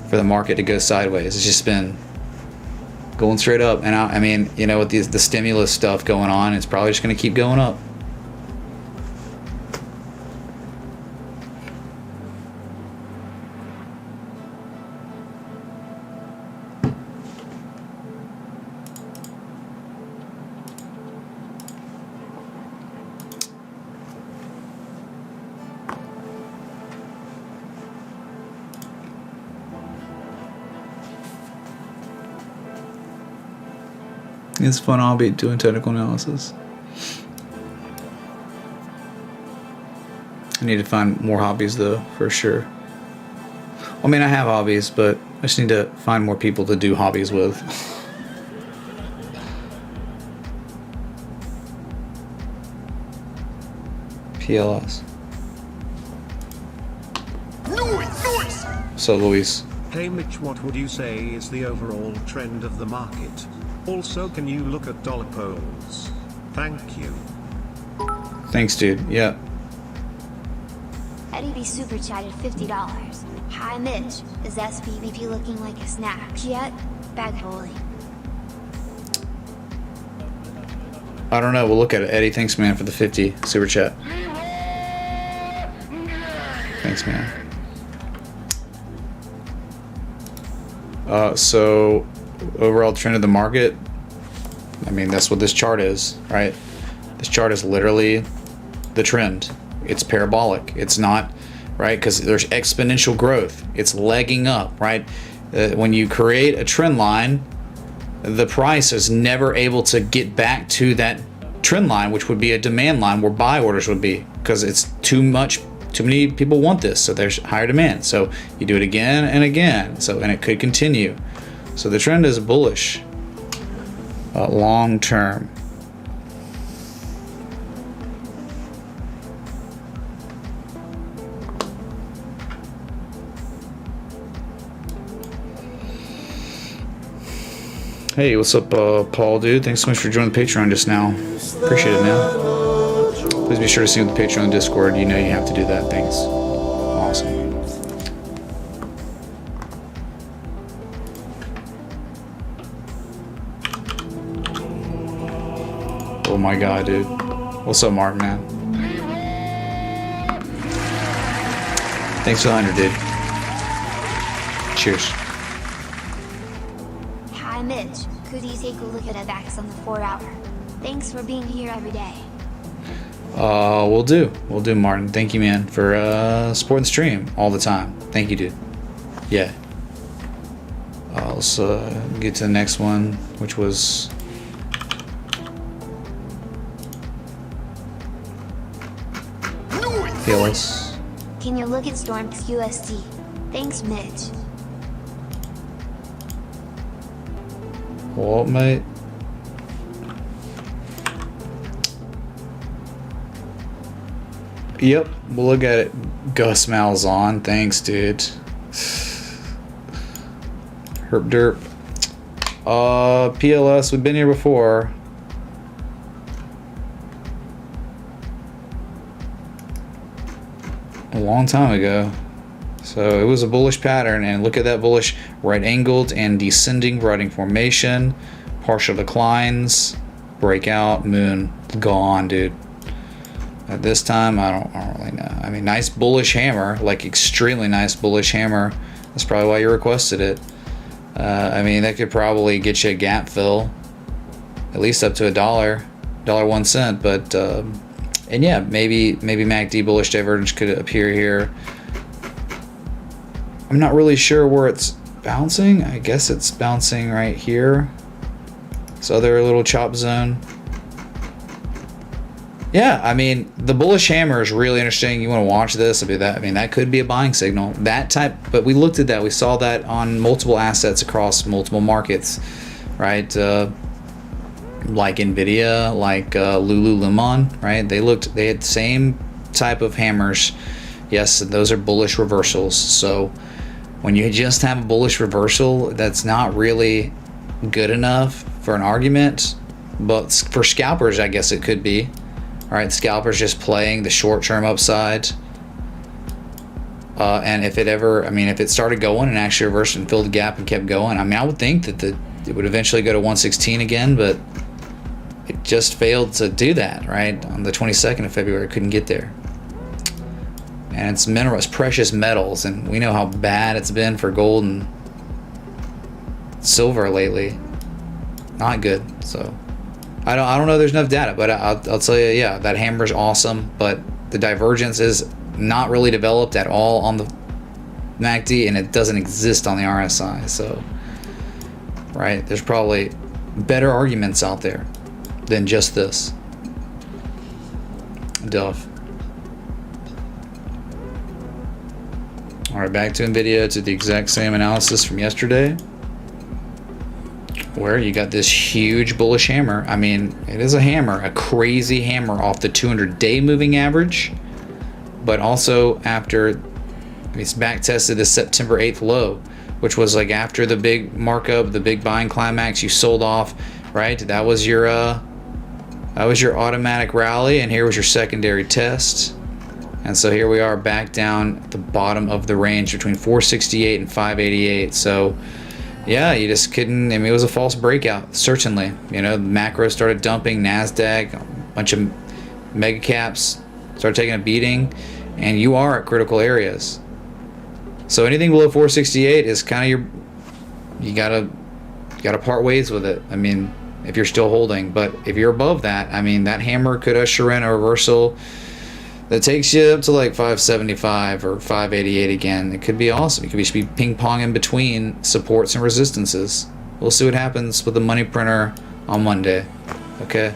for the market to go sideways. It's just been going straight up. And I mean, you know, with the stimulus stuff going on, it's probably just going to keep going up. It's fun hobby doing technical analysis. I need to find more hobbies though, for sure. I mean, I have hobbies, but I just need to find more people to do hobbies with. PLS. Noise! So, Luis. Hey Mitch, what would you say is the overall trend of the market? Also, can you look at dollar polls? Thank you. Thanks, dude. Yeah. Eddie B super chatted $50. Hi Mitch, is SPVP looking like a snack yet? Bag holding. I don't know. We'll look at it. Eddie, thanks, man, for the 50 super chat. Thanks, man. So overall trend of the market, I mean, that's what this chart is, right? This chart is literally the trend. It's parabolic. It's not, right? Because there's exponential growth. It's legging up, right? When you create a trend line, the price is never able to get back to that trend line, which would be a demand line where buy orders would be, because it's too many people want this, so there's higher demand. So you do it again and again, and it could continue. So the trend is bullish, long term. Hey, what's up, Paul, dude? Thanks so much for joining the Patreon just now. Appreciate it, man. Please be sure to see the Patreon and Discord. You know you have to do that. Thanks. Awesome. Oh my god, dude. What's up, Mark, man? Thanks for the 100, dude. Cheers. Hi Mitch, could you take a look at FX on the 4-hour? Thanks for being here every day. We'll do, Martin. Thank you, man, for supporting the stream all the time. Thank you, dude. Yeah. Let's get to the next one, which was PLS. Can you look at Storm's USD? Thanks, Mitch. What, mate? Yep, we'll look at it. Gus Malzahn, thanks, dude. Herp derp. PLS, we've been here before. A long time ago. So it was a bullish pattern, and look at that bullish right angled and descending riding formation, partial declines, breakout, moon, gone, dude. At this time, I don't really know. I mean, nice bullish hammer, like extremely nice bullish hammer. That's probably why you requested it. I mean, that could probably get you a gap fill, at least up to $1.01. But and yeah, maybe MACD bullish divergence could appear here. I'm not really sure where it's bouncing. I guess it's bouncing right here. This other little chop zone. Yeah, I mean, the bullish hammer is really interesting. You want to watch this. I mean, that could be a buying signal. That type, but we looked at that. We saw that on multiple assets across multiple markets, right? Like Nvidia, like Lululemon, right? They had the same type of hammers. Yes, those are bullish reversals. So when you just have a bullish reversal, that's not really good enough for an argument. But for scalpers, I guess it could be. All right, scalpers just playing the short-term upside. And if it started going and actually reversed and filled the gap and kept going, I mean, I would think that it would eventually go to 116 again, but it just failed to do that, right? On the 22nd of February, it couldn't get there. And it's minerals, precious metals, and we know how bad it's been for gold and silver lately. Not good, so. I don't know. There's enough data, but I'll tell you, yeah, that hammer's awesome. But the divergence is not really developed at all on the MACD, and it doesn't exist on the RSI. So, right, there's probably better arguments out there than just this. Duff. All right, back to Nvidia, to the exact same analysis from yesterday, where you got this huge bullish hammer. I mean, it is a hammer, a crazy hammer off the 200-day moving average, but also after it's back tested the September 8th low, which was like after the big markup, the big buying climax, you sold off, right? That was your automatic rally, and here was your secondary test. And so here we are back down at the bottom of the range between 468 and 588. So yeah, you just couldn't. I mean, it was a false breakout, certainly. You know, the macro started dumping, NASDAQ, a bunch of mega caps started taking a beating, and you are at critical areas. So anything below 468 is kind of you gotta part ways with it. I mean, if you're still holding, but if you're above that, I mean, that hammer could usher in a reversal that takes you up to like 575 or 588 again. It could be awesome. It could just be ping-pong in between supports and resistances. We'll see what happens with the money printer on Monday. Okay?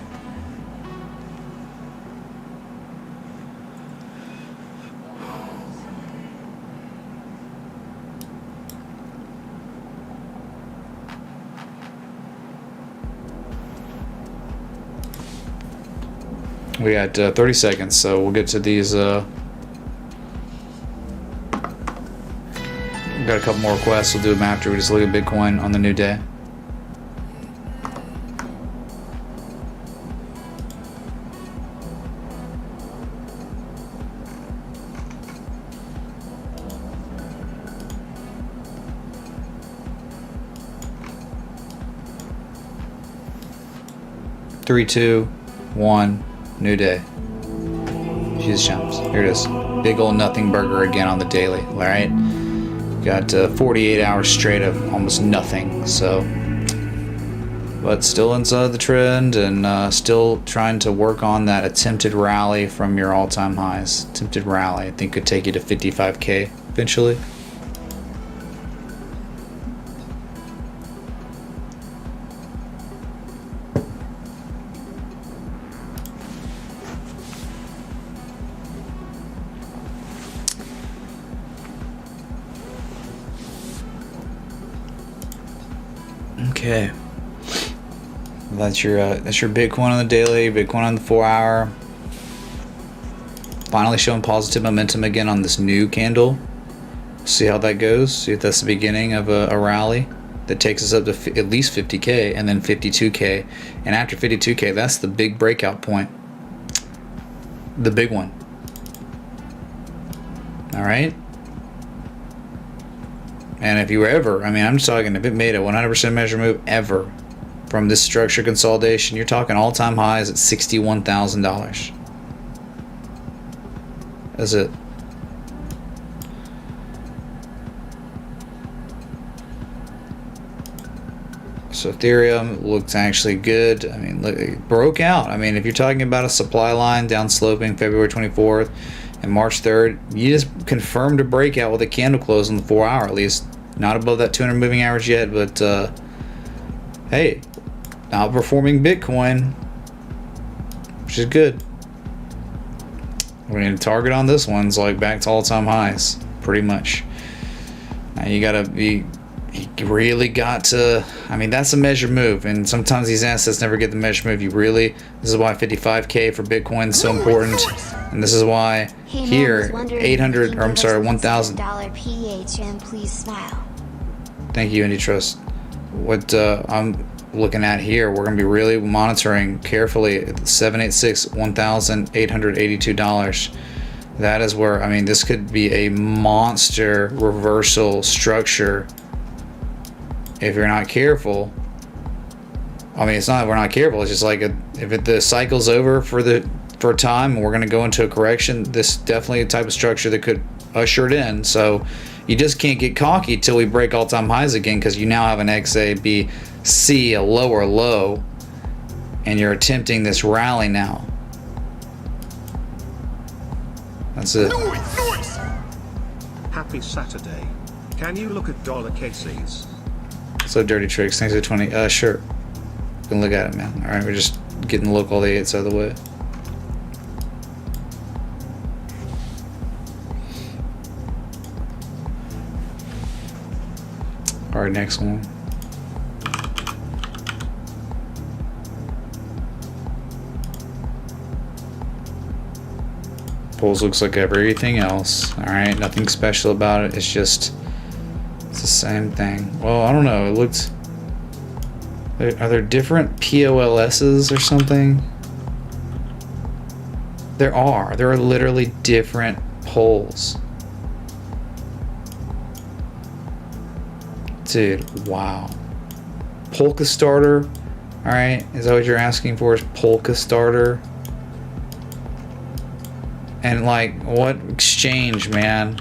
We got 30 seconds, so we'll get to these. We've got a couple more requests. We'll do them after we just look at Bitcoin on the new day. Three, two, one. New day. Jesus jumps. Here it is. Big old nothing burger again on the daily. All right. Got 48 hours straight of almost nothing. So, but still inside the trend and still trying to work on that attempted rally from your all-time highs. Attempted rally, I think, could take you to 55K eventually. Okay, that's your Bitcoin on the daily, Bitcoin on the 4 hour. Finally showing positive momentum again on this new candle. See how that goes. See if that's the beginning of a rally that takes us up to at least 50K and then 52K. And after 52K, that's the big breakout point. The big one. All right. And if you ever, I mean, I'm just talking, if it made a 100% measure move ever from this structure consolidation, you're talking all-time highs at $61,000. That's it. So Ethereum looks actually good. I mean, look, it broke out. I mean, if you're talking about a supply line down sloping February 24th and March 3rd, you just confirmed a breakout with a candle close on the 4 hour, at least not above that 200 moving average yet, but hey, outperforming Bitcoin, which is good. We're going to target on this one's like back to all-time highs, pretty much. Now you gotta be, you really got to, I mean, that's a measured move, and sometimes these assets never get the measured move. You really, this is why 55K for Bitcoin is so important, and this is why Hey, here, man, 800, or I'm sorry, 1,000. $1,000 please smile. Thank you, IndyTrust. What I'm looking at here, we're going to be really monitoring carefully 786, $1,882. That is where, I mean, this could be a monster reversal structure if you're not careful. I mean, it's not that we're not careful, it's just like if the cycle's over for a time and we're going to go into a correction, this is definitely a type of structure that could usher it in. So you just can't get cocky till we break all-time highs again, because you now have an XABC, a lower low, and you're attempting this rally now. That's it. Happy Saturday. Can you look at dollar cases? So Dirty Tricks, thanks for 20. Sure. We can look at it, man. Alright, we're just getting the local 8s out of the way. Alright, next one. Pulls looks like everything else. Alright, nothing special about it. It's just, it's the same thing. Well, I don't know. It looks, are there different POLSs or something? There are. There are literally different polls. Dude, wow. Polka starter. Alright, is that what you're asking for? Is polka starter? And like, what exchange, man?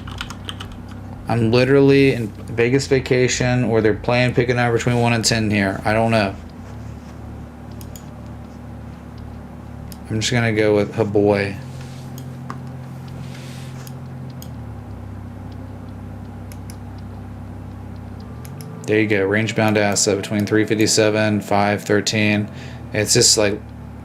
I'm literally in Vegas vacation, or they're playing pick a number between 1 and 10 here. I don't know. I'm just gonna go with boy. There you go, range bound asset between 357, 513. It's just like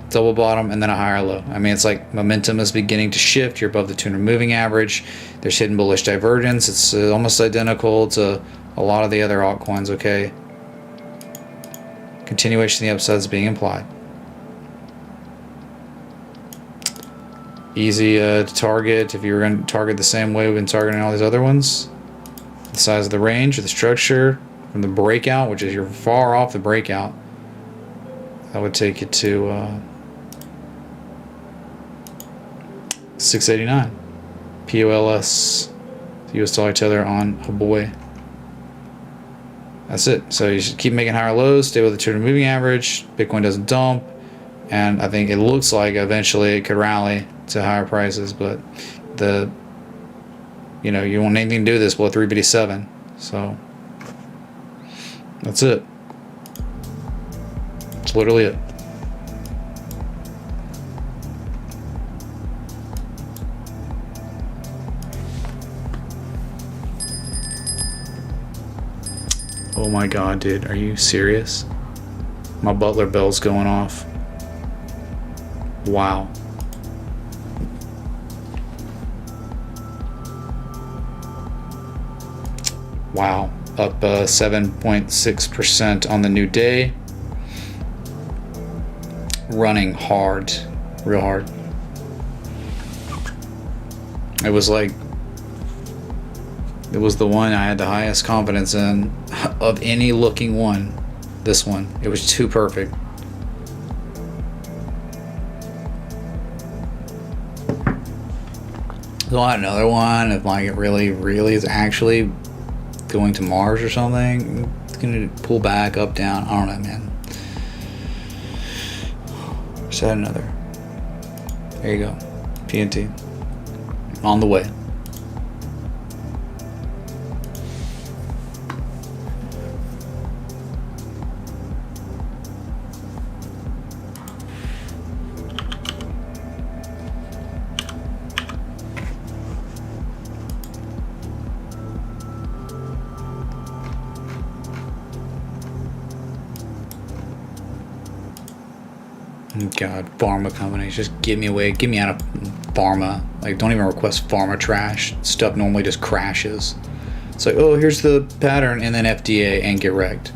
double bottom and then a higher low. I mean, it's like momentum is beginning to shift. You're above the 200 moving average. There's hidden bullish divergence. It's almost identical to a lot of the other altcoins, okay? Continuation of the upside is being implied. Easy to target if you were going to target the same way we've been targeting all these other ones. The size of the range, or the structure, from the breakout, which is you're far off the breakout. That would take you to 689. POLS, US dollar tether on boy. That's it. So you should keep making higher lows, stay with the 200 moving average. Bitcoin doesn't dump, and I think it looks like eventually it could rally to higher prices, but you don't want anything to do with this below 357. So that's it. That's literally it. Oh my god, dude, are you serious? My Butler bell's going off. Wow. Wow, up 7.6% on the new day. Running hard, real hard. It was the one I had the highest confidence in of any looking one. This one, it was too perfect. So I had another one, if like it really is actually going to Mars or something, it's gonna pull back, up, down, I don't know, man. Just had another. There you go, PNT. On the way. God, pharma companies, just get me away, get me out of pharma. Like, don't even request pharma trash. Stuff normally just crashes. It's like, oh, here's the pattern, and then FDA and get wrecked.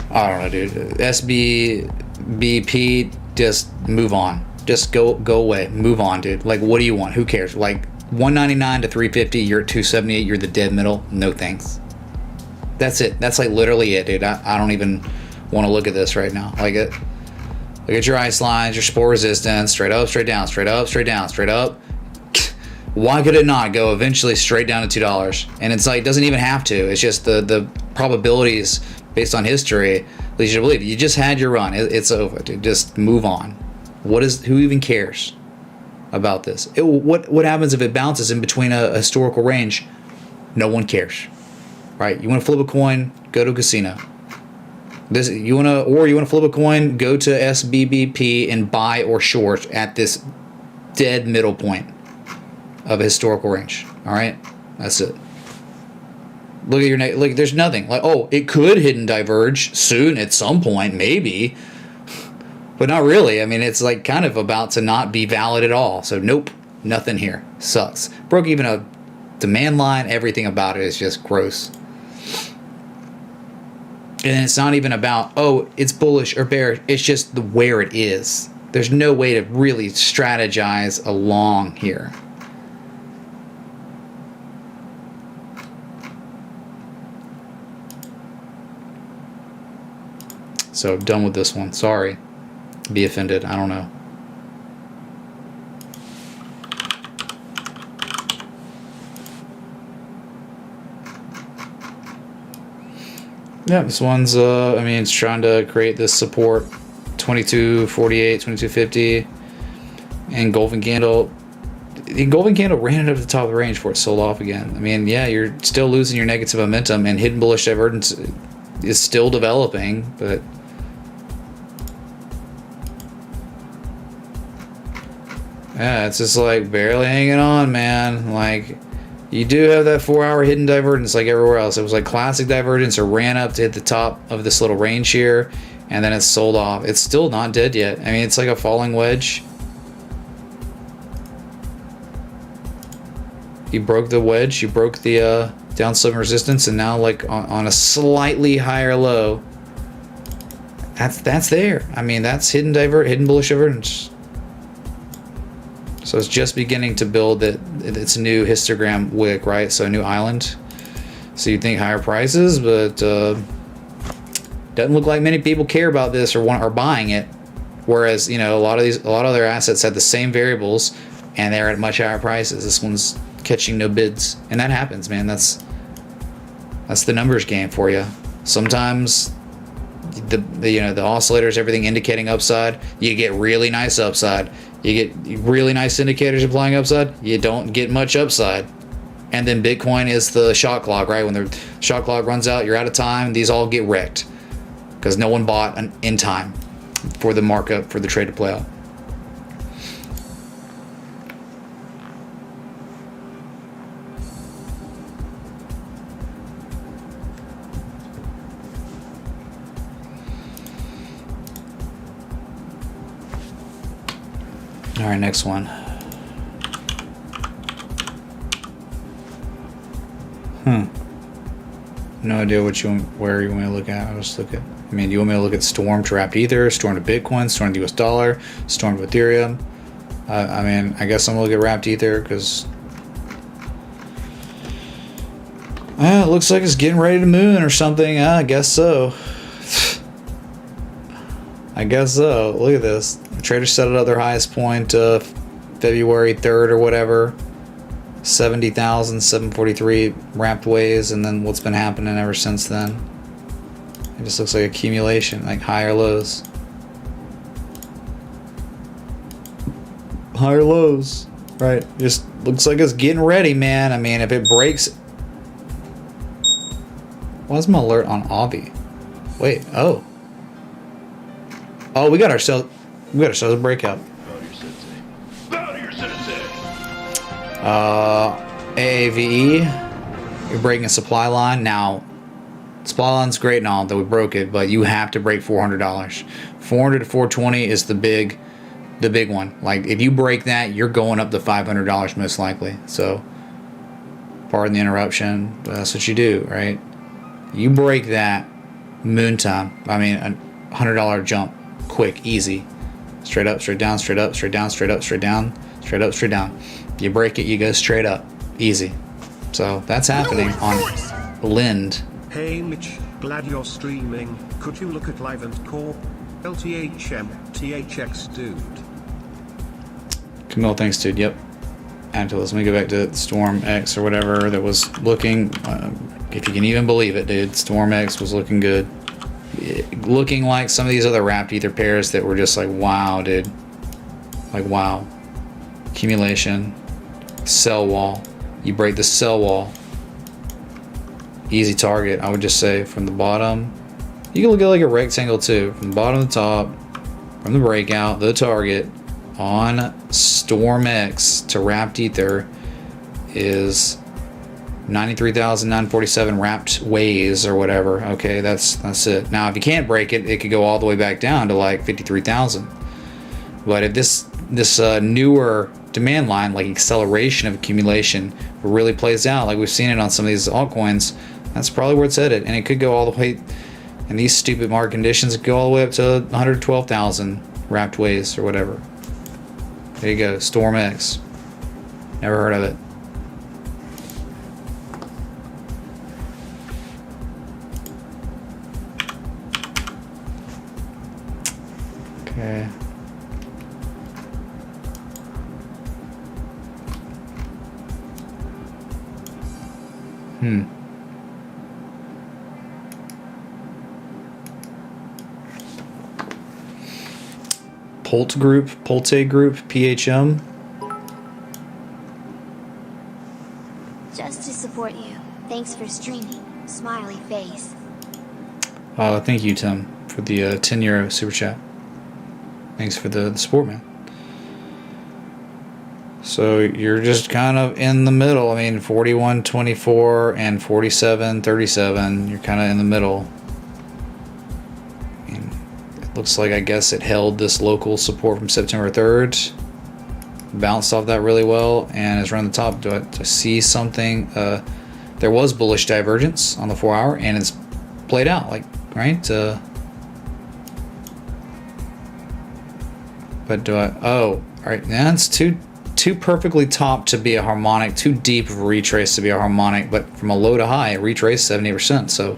I don't know, dude. SBBP, just move on. Just go away. Move on, dude. Like, what do you want? Who cares? Like, 199 to 350, you're at 278, you're the dead middle. No thanks. That's it. That's like literally it, dude. I don't even want to look at this right now. Like, look at your ice lines, your spore resistance, straight up, straight down, straight up, straight down, straight up. Why could it not go eventually straight down to $2? And it's like, it doesn't even have to. It's just the probabilities based on history leads you to believe. You just had your run. It's over, dude. Just move on. Who even cares about this? What happens if it bounces in between a historical range? No one cares, right? You want to flip a coin, go to a casino. You want to flip a coin, go to SBBP and buy or short at this dead middle point of a historical range. All right, that's it. Look at your look. There's nothing. Like, oh, it could hidden diverge soon at some point, maybe, but not really. I mean, it's like kind of about to not be valid at all. So nope, nothing here. Sucks. Broke even a demand line. Everything about it is just gross. And it's not even about, oh, it's bullish or bearish. It's just where it is. There's no way to really strategize along here. So done with this one. Sorry. Be offended. I don't know. Yeah, this one's, I mean, it's trying to create this support. 2248, 2250. And Golden Candle. The Golden Candle ran it up to the top of the range before it sold off again. I mean, yeah, you're still losing your negative momentum, and hidden bullish divergence is still developing, but yeah, it's just like barely hanging on, man. Like, you do have that 4-hour hidden divergence like everywhere else. It was like classic divergence. It ran up to hit the top of this little range here, and then it's sold off. It's still not dead yet. I mean, it's like a falling wedge. You broke the wedge. You broke the downslope resistance, and now like on a slightly higher low. That's there. I mean, that's hidden bullish divergence. So it's just beginning to build its new histogram wick, right? So a new island. So you think higher prices, but doesn't look like many people care about this or are buying it. Whereas, you know, a lot of other assets had the same variables and they're at much higher prices. This one's catching no bids, and that happens, man. That's the numbers game for you. Sometimes the oscillators, everything indicating upside, you get really nice upside. You get really nice indicators applying upside. You don't get much upside. And then Bitcoin is the shot clock, right? When the shot clock runs out, you're out of time. These all get wrecked because no one bought in time for the markup for the trade to play out. All right, next one. No idea where you want me to look at. I'll just look at. I mean, do you want me to look at Storm to wrapped Ether, Storm to Bitcoin, Storm to US dollar, Storm to Ethereum? I mean, I guess I'm gonna look at wrapped Ether because it looks like it's getting ready to moon or something. I guess so. I guess so. Look at this. The traders set it at their highest point February 3rd or whatever. 70,743 wrapped waves, and then what's been happening ever since then. It just looks like accumulation, like higher lows. Higher lows. Right. Just looks like it's getting ready, man. I mean, if it breaks. Why's my alert on Avi? Wait, oh, we got ourselves a breakout. AAVE, you're breaking a supply line. Now, Supply line's great and all that we broke it, but you have to break $400. 400 to 420 is the big one. Like if you break that, you're going up to $500 most likely. So pardon the interruption, but that's what you do, right? You break that, moon time. I mean, a $100 jump, quick, easy, straight up, straight down, straight up, straight down, straight up, straight down, straight up, straight down. You break it, you go straight up, easy. So that's happening on Lind. Hey Mitch, glad you're streaming. Could you look at Live and Core? LTHM, THX dude. Camille, thanks dude, yep. Add to this. Let me go back to Storm X or whatever that was looking, if you can even believe it, dude, Storm X was looking good. Looking like some of these other wrapped ether pairs that were just like, wow, dude. Like, wow. Accumulation. Sell wall. You break the sell wall. Easy target, I would just say, from the bottom. You can look at like a rectangle too. From the bottom to the top, from the breakout, the target on Storm X to wrapped ether is 93,947 wrapped ways or whatever. Okay, that's it. Now if you can't break it, it could go all the way back down to like 53,000. But if this newer demand line, like acceleration of accumulation, really plays out like we've seen it on some of these altcoins, that's probably where it's headed. And it could go all the way, in these stupid market conditions, it could go all the way up to 112,000 wrapped ways or whatever. There you go, Storm X. Never heard of it. Okay. Polte Group, PHM. Just to support you. Thanks for streaming. Smiley face. Thank you, Tim, for the 10 euro super chat. Thanks for the support, man. So you're just kind of in the middle. I mean, 41.24 and 47.37. You're kind of in the middle. Looks like, I guess, it held this local support from September 3rd. Bounced off that really well and is around the top. Do I see something? There was bullish divergence on the 4 hour and it's played out, like, right? But do I? Oh, all right. Now it's too perfectly topped to be a harmonic, too deep of a retrace to be a harmonic, but from a low to high, it retraced 70%. So.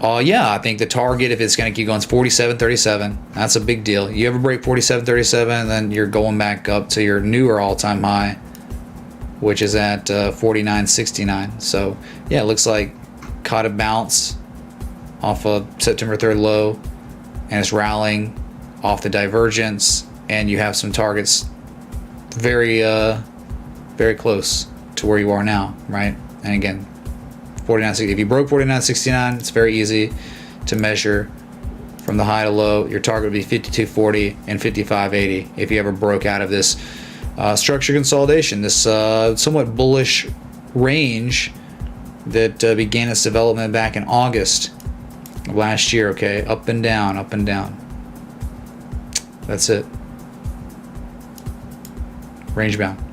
Yeah, I think the target, if it's going to keep going, is 47.37. That's a big deal. You ever break 47.37, then you're going back up to your newer all-time high, which is at 49.69. So, yeah, it looks like caught a bounce off of September 3rd low, and it's rallying off the divergence, and you have some targets very, very close to where you are now, right? And again, 49.60. If you broke 49.69, it's very easy to measure from the high to low. Your target would be 52.40 and 55.80 if you ever broke out of this structure consolidation, this somewhat bullish range that began its development back in August of last year. Okay, up and down, up and down. That's it. Range bound.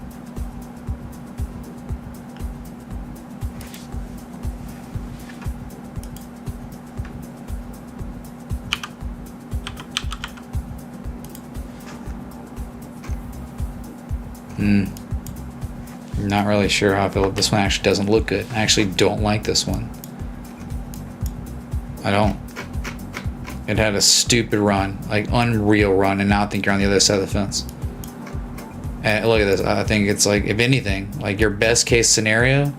Not really sure how I feel. This one actually doesn't look good. I actually don't like this one. I don't. It had a stupid run, like unreal run, and now I think you're on the other side of the fence. And look at this. I think it's like, if anything, like your best case scenario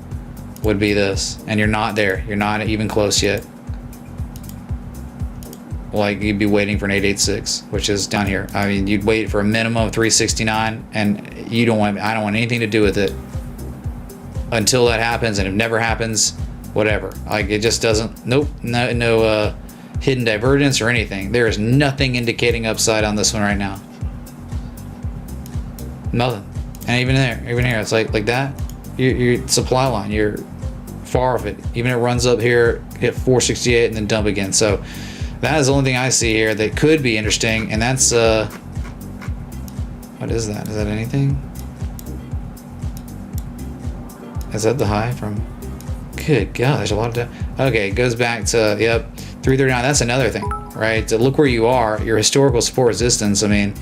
would be this, and you're not there. You're not even close yet. Like you'd be waiting for an 886, which is down here. I mean, you'd wait for a minimum of 369, and you don't want. I don't want anything to do with it until that happens. And if it never happens, whatever. Like it just doesn't. Nope. No hidden divergence or anything. There is nothing indicating upside on this one right now. Nothing. And even here, it's like that. Your supply line. You're far of it. Even if it runs up here, hit 468 and then dump again. So that is the only thing I see here that could be interesting, and that's what is that? Is that anything? Is that the high from? Good God, there's a lot of. Okay, it goes back to, yep, 339. That's another thing, right? To look where you are, your historical support resistance. I mean,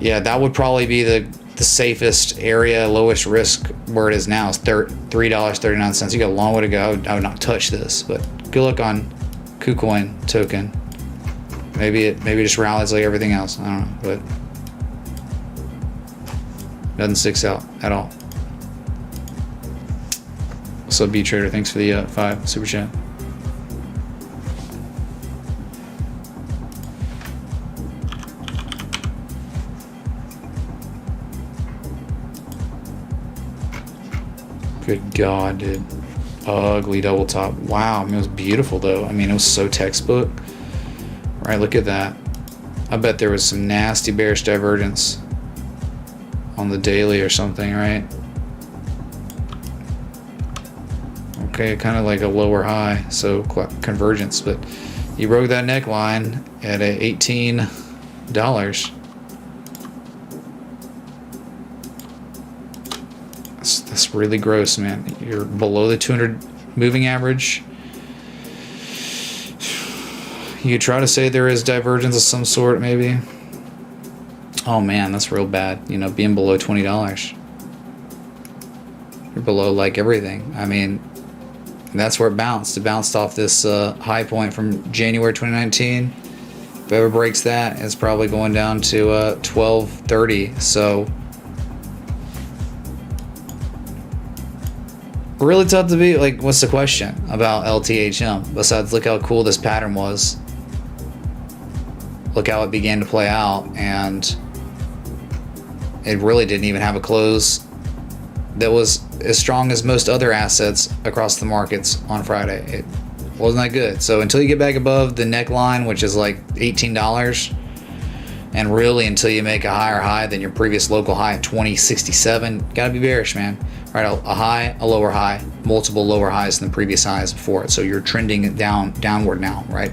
yeah, that would probably be the safest area, lowest risk where it is now. Is $3.39. You got a long way to go. I would not touch this, but good luck on KuCoin token. Maybe it just rallies like everything else. I don't know, but nothing sticks out at all. So B Trader, thanks for the 5 super chat. Good God, dude. Ugly double top. Wow, I mean, it was beautiful though. I mean, it was so textbook. Right, look at that. I bet there was some nasty bearish divergence on the daily or something, right? Okay, kind of like a lower high, so convergence, but you broke that neckline at $18. That's really gross, man. You're below the 200 moving average. You could try to say there is divergence of some sort, maybe. Oh man, that's real bad. You know, being below $20. You're below like everything. I mean, that's where it bounced. It bounced off this high point from January 2019. If it ever breaks that, it's probably going down to 1230. So really tough to be like, what's the question about LTHM besides look how cool this pattern was, look how it began to play out, and it really didn't even have a close that was as strong as most other assets across the markets on Friday. It wasn't that good. So until you get back above the neckline, which is like $18, and really until you make a higher high than your previous local high at 2067, gotta be bearish, man. Right, a high, a lower high, multiple lower highs than the previous highs before it. So you're trending downward now, right?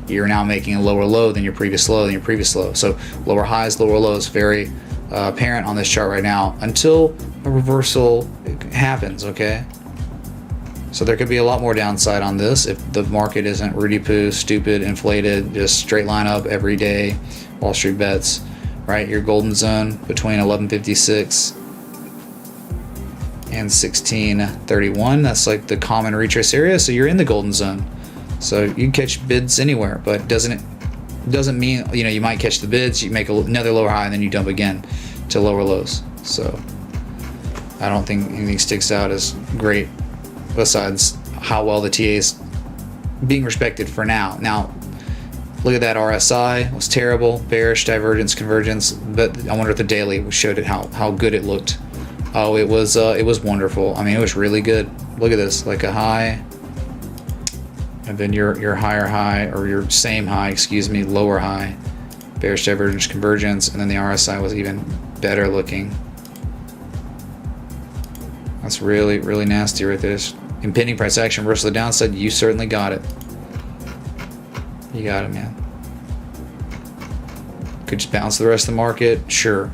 You're now making a lower low than your previous low than your previous low. So lower highs, lower lows, very apparent on this chart right now until a reversal happens, okay? So there could be a lot more downside on this if the market isn't Rudy Poo, stupid, inflated, just straight line up every day, Wall Street bets, right? Your golden zone between 1156 and 1631, that's like the common retrace area, so you're in the golden zone. So you can catch bids anywhere, but doesn't mean, you know, you might catch the bids, you make another lower high, and then you dump again to lower lows. So I don't think anything sticks out as great besides how well the TA is being respected for now. Now, look at that RSI, it was terrible, bearish, divergence, convergence, but I wonder if the daily showed it how good it looked. Oh, it was wonderful. I mean, it was really good. Look at this, like a high, and then your higher high, or your same high, excuse me, lower high, bearish, divergence, convergence, and then the RSI was even better looking. That's really, really nasty right there. Impending price action versus the downside. You certainly got it. You got it, man. Could just bounce the rest of the market, sure.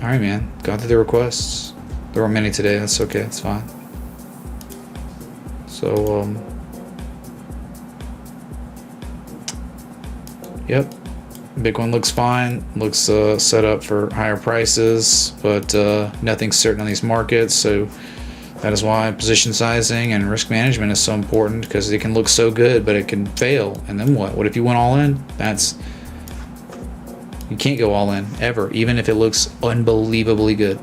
All right, man. Got to the requests. There were many today. That's okay. That's fine. So, yep. Bitcoin looks fine. Looks set up for higher prices, but nothing's certain on these markets. So that is why position sizing and risk management is so important, because it can look so good, but it can fail. And then what? What if you went all in? You can't go all in ever, even if it looks unbelievably good.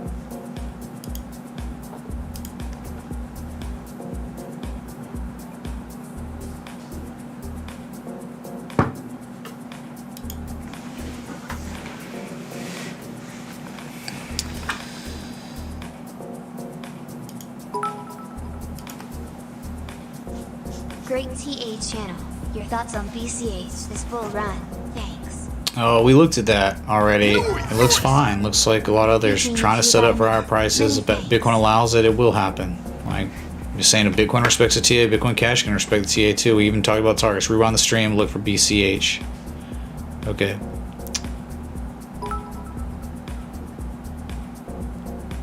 Great TA channel. Your thoughts on BCH this bull run? Thanks. Oh, we looked at that already. It looks fine. Looks like a lot of others trying to set up for higher prices. If Bitcoin allows it, it will happen. Like, I'm just saying, if Bitcoin respects the TA, Bitcoin Cash can respect the TA too. We even talked about targets. Rewind the stream, look for BCH. Okay.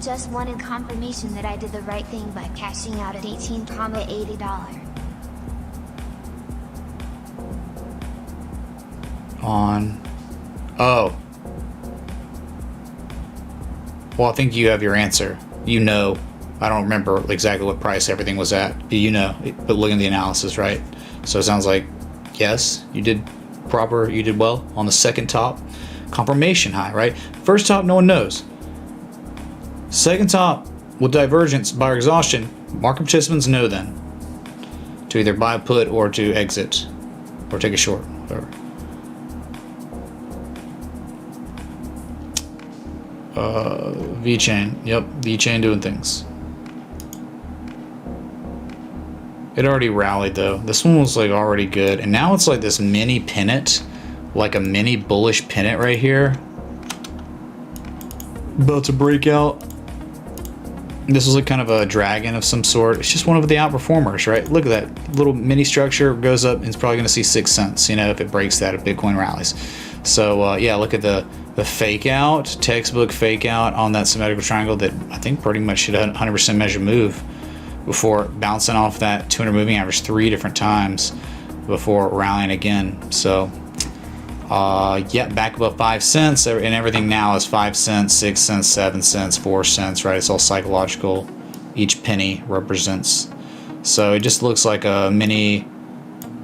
Just wanted confirmation that I did the right thing by cashing out at $18.80. On. Oh. Well, I think you have your answer. You know. I don't remember exactly what price everything was at. But you know. But look at the analysis, right? So it sounds like, yes, you did proper. You did well on the second top. Confirmation high, right? First top, no one knows. Second top, with divergence by exhaustion, market participants know then. To either buy a put or to exit. Or take a short, whatever. V-Chain. Yep, V-Chain doing things. It already rallied though. This one was like already good. And now it's like this mini pennant. Like a mini bullish pennant right here. About to break out. This was like kind of a dragon of some sort. It's just one of the outperformers, right? Look at that little mini structure goes up and it's probably going to see 6 cents, you know, if it breaks that, if Bitcoin rallies. So yeah, look at the fake out, textbook fake out on that symmetrical triangle that I think pretty much hit a 100% measure move before bouncing off that 200 moving average 3 different times before rallying again. So yeah, back above 5 cents, and everything now is 5 cents, 6 cents, 7 cents, 4 cents, right? It's all psychological. Each penny represents. So it just looks like a mini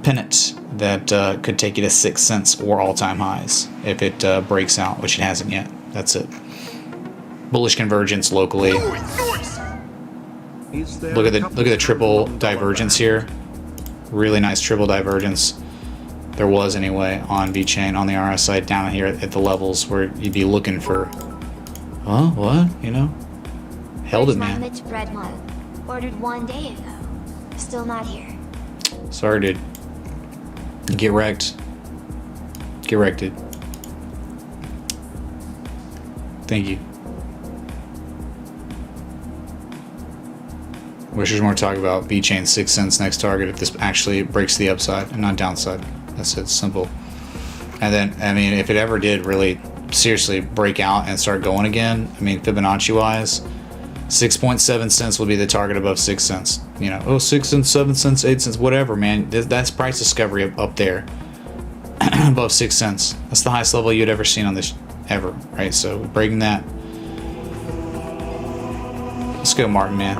pennant that could take you to 6 cents or all-time highs if it breaks out, which it hasn't yet. That's it. Bullish convergence locally. Look at the triple divergence here. Really nice triple divergence. There was anyway on VeChain on the RSI down here at the levels where you'd be looking for, huh? What? You know? Held it, man. Mitch bread mug. Ordered 1 day ago. Still not here. Sorry, dude. Get wrecked. Get wrecked, dude. Thank you. Wish there's more to talk about. VeChain 6 cents next target if this actually breaks the upside and not downside. That's it, simple. And then, I mean, if it ever did really seriously break out and start going again, I mean, Fibonacci wise, 6.7 cents will be the target above 6 cents. You know, oh, 6 cents, 7 cents, 8 cents, whatever, man. That's price discovery up there. Above 6 cents. That's the highest level you'd ever seen on this, ever, right? So, breaking that. Let's go, Martin, man.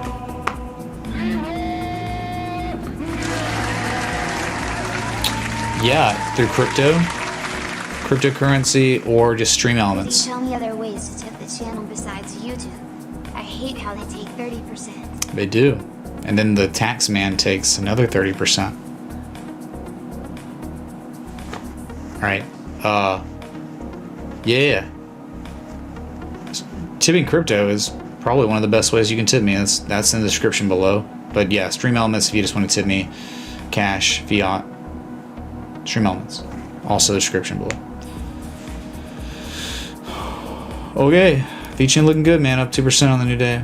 Yeah, through cryptocurrency, or just stream elements. Tell me other ways to tip the channel besides YouTube. I hate how they take 30%. They do. And then the tax man takes another 30%. Alright. Yeah. Tipping crypto is probably one of the best ways you can tip me. That's in the description below. But yeah, stream elements if you just want to tip me. Cash, fiat. Stream elements. Also the description below. Okay. VeChain looking good, man. Up 2% on the new day.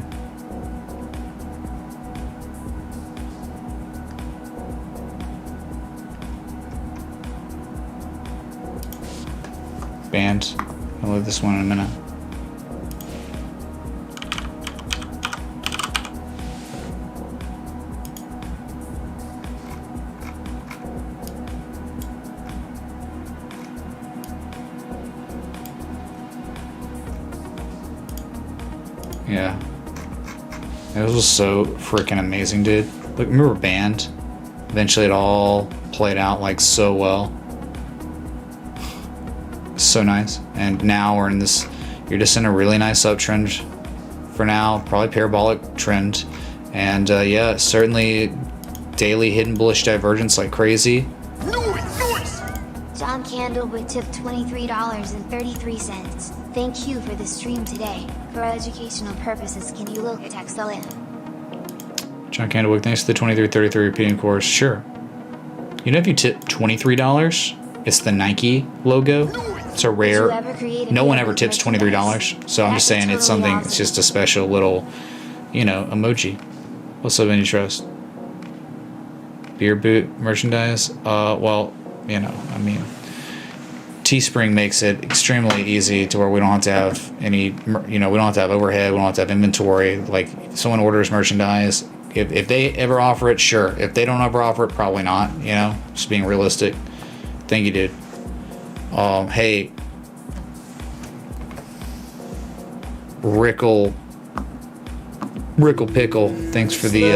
Banned. I'll leave this one in a minute. Yeah. It was so freaking amazing, dude. Look, remember banned? Eventually it all played out like so well. So nice. And now we're in this, you're just in a really nice uptrend for now, probably parabolic trend. And yeah, certainly daily hidden bullish divergence like crazy. John Candlewood tipped $23.33. Thank you for the stream today. For educational purposes, can you look at XLM? John Candlewood, thanks for the 2333 repeating course. Sure. You know, if you tip $23, it's the Nike logo. It's a rare. No one ever tips $23, so I'm just saying it's something. It's just a special little, you know, emoji. What's up, Any Trust? Beer boot merchandise. Well, you know, I mean, Teespring makes it extremely easy to where we don't have to have any, you know, we don't have to have overhead. We don't have to have inventory. Like, someone orders merchandise. If they ever offer it, sure. If they don't ever offer it, probably not. You know, just being realistic. Thank you, dude. Hey, Rickle Pickle, thanks for the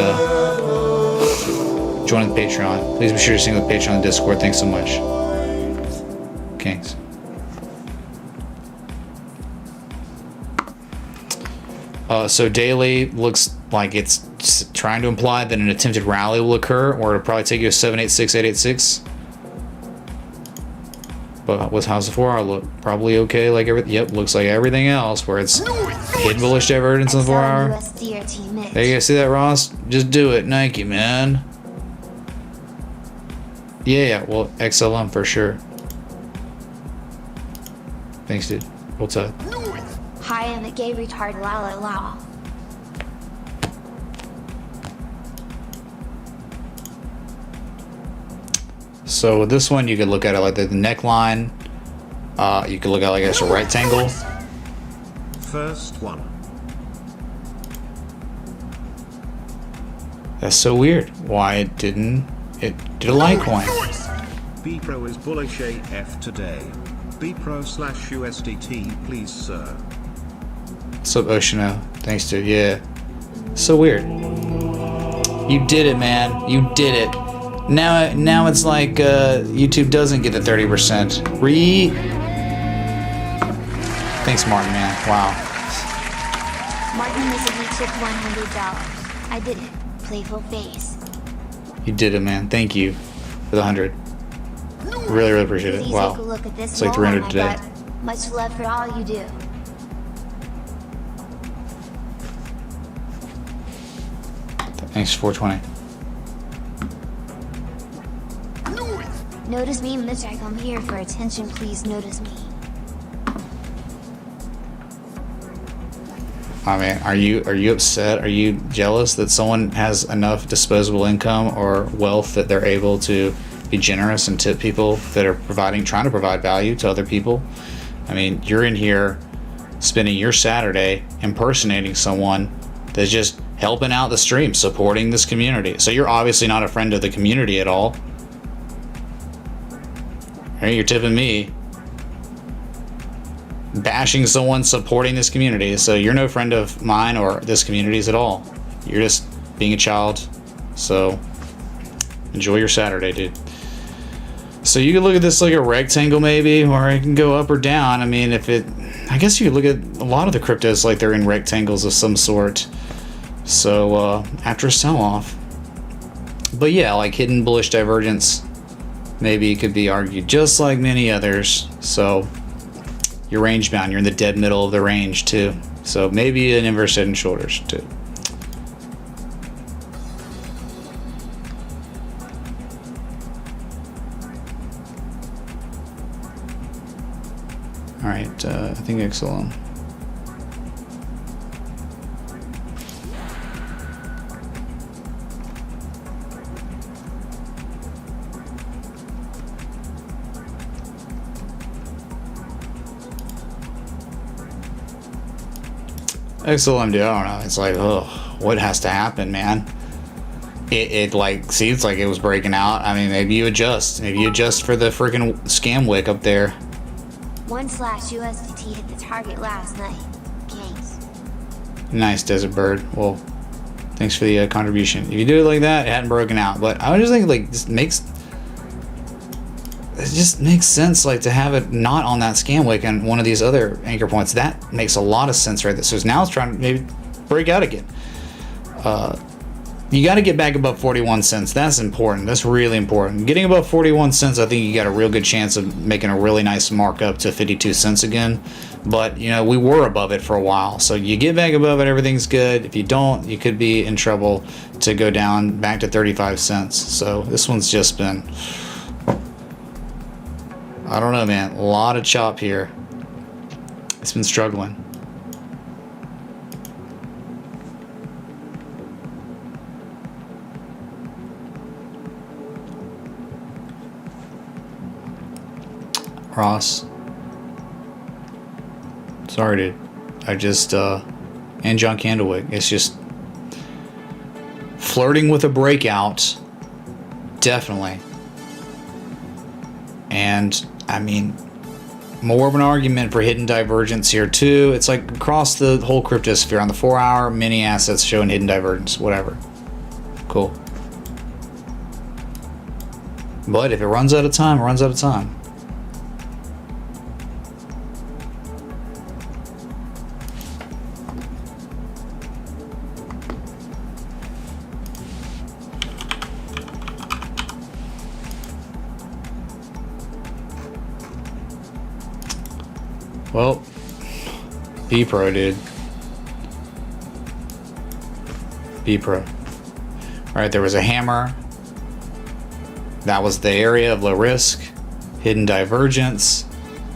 joining the Patreon. Please be sure to sing with Patreon and Discord. Thanks so much. Kings. So daily looks like it's trying to imply that an attempted rally will occur, or it'll probably take you to 786, 886. But what's how's the 4 hour look? Probably okay, like everything. Yep, looks like everything else where it's hidden bullish divergence on the 4 hour. There you go, see that, Ross? Just do it, Nike, man. Yeah, well, XLM for sure. Thanks, dude. Roll Tide. Hi, I'm a gay retard, la la la. So with this one, you could look at it like the neckline. You could look at it like it's a rectangle. First one. That's so weird. Why it didn't? It did a Litecoin. Bpro is bullish AF today. Bpro/USDT, please, sir. What's up, Oceano? Thanks, dude. Yeah. So weird. You did it, man. You did it. Now it's like YouTube doesn't get the 30%. Thanks, Martin, man. Wow. Martin is a tip $100. I did it. Playful face. You did it, man. Thank you for the 100. Really, really appreciate it. Please Wow. take a look at this It's like mole 300 I today. got. Much love for all you do. Thanks, 420. Notice me, Mitch. I come here for attention. Please notice me. I mean, are you upset? Are you jealous that someone has enough disposable income or wealth that they're able to be generous and tip people that are trying to provide value to other people? I mean, you're in here spending your Saturday impersonating someone that's just helping out the stream, supporting this community. So you're obviously not a friend of the community at all. Hey, you're tipping me, bashing someone supporting this community. So you're no friend of mine or this community's at all. You're just being a child. So enjoy your Saturday, dude. So you can look at this like a rectangle maybe, or it can go up or down. I mean, I guess you could look at a lot of the cryptos like they're in rectangles of some sort. So after a sell-off. But yeah, like hidden bullish divergence, maybe it could be argued just like many others. So you're range bound. You're in the dead middle of the range too. So maybe an inverse head and shoulders too. All right, I think XLM. XLM, dude, I don't know. It's like, oh, what has to happen, man? It like seems like it was breaking out. I mean, maybe you adjust. Maybe you adjust for the freaking scam wick up there. 1/USDT hit the target last night. Kings. Nice, Desert Bird. Well, thanks for the contribution. If you do it like that, it hadn't broken out. But I was just thinking, like, it just makes sense, like, to have it not on that scam wick and one of these other anchor points. That makes a lot of sense right there. So now it's trying to maybe break out again. You got to get back above 41 cents. That's important. That's really important. Getting above 41 cents, I think you got a real good chance of making a really nice markup to 52 cents again. But, you know, we were above it for a while. So you get back above it, everything's good. If you don't, you could be in trouble to go down back to 35 cents. So this one's just been I don't know, man. A lot of chop here. It's been struggling. Ross. Sorry, dude. I just, and John Candlewick. It's just flirting with a breakout. Definitely. And, I mean, more of an argument for hidden divergence here, too. It's like across the whole cryptosphere on the 4-hour, many assets showing hidden divergence. Whatever. Cool. But if it runs out of time, it runs out of time. Well, be pro, dude. Be pro. Alright, there was a hammer. That was the area of low risk. Hidden divergence.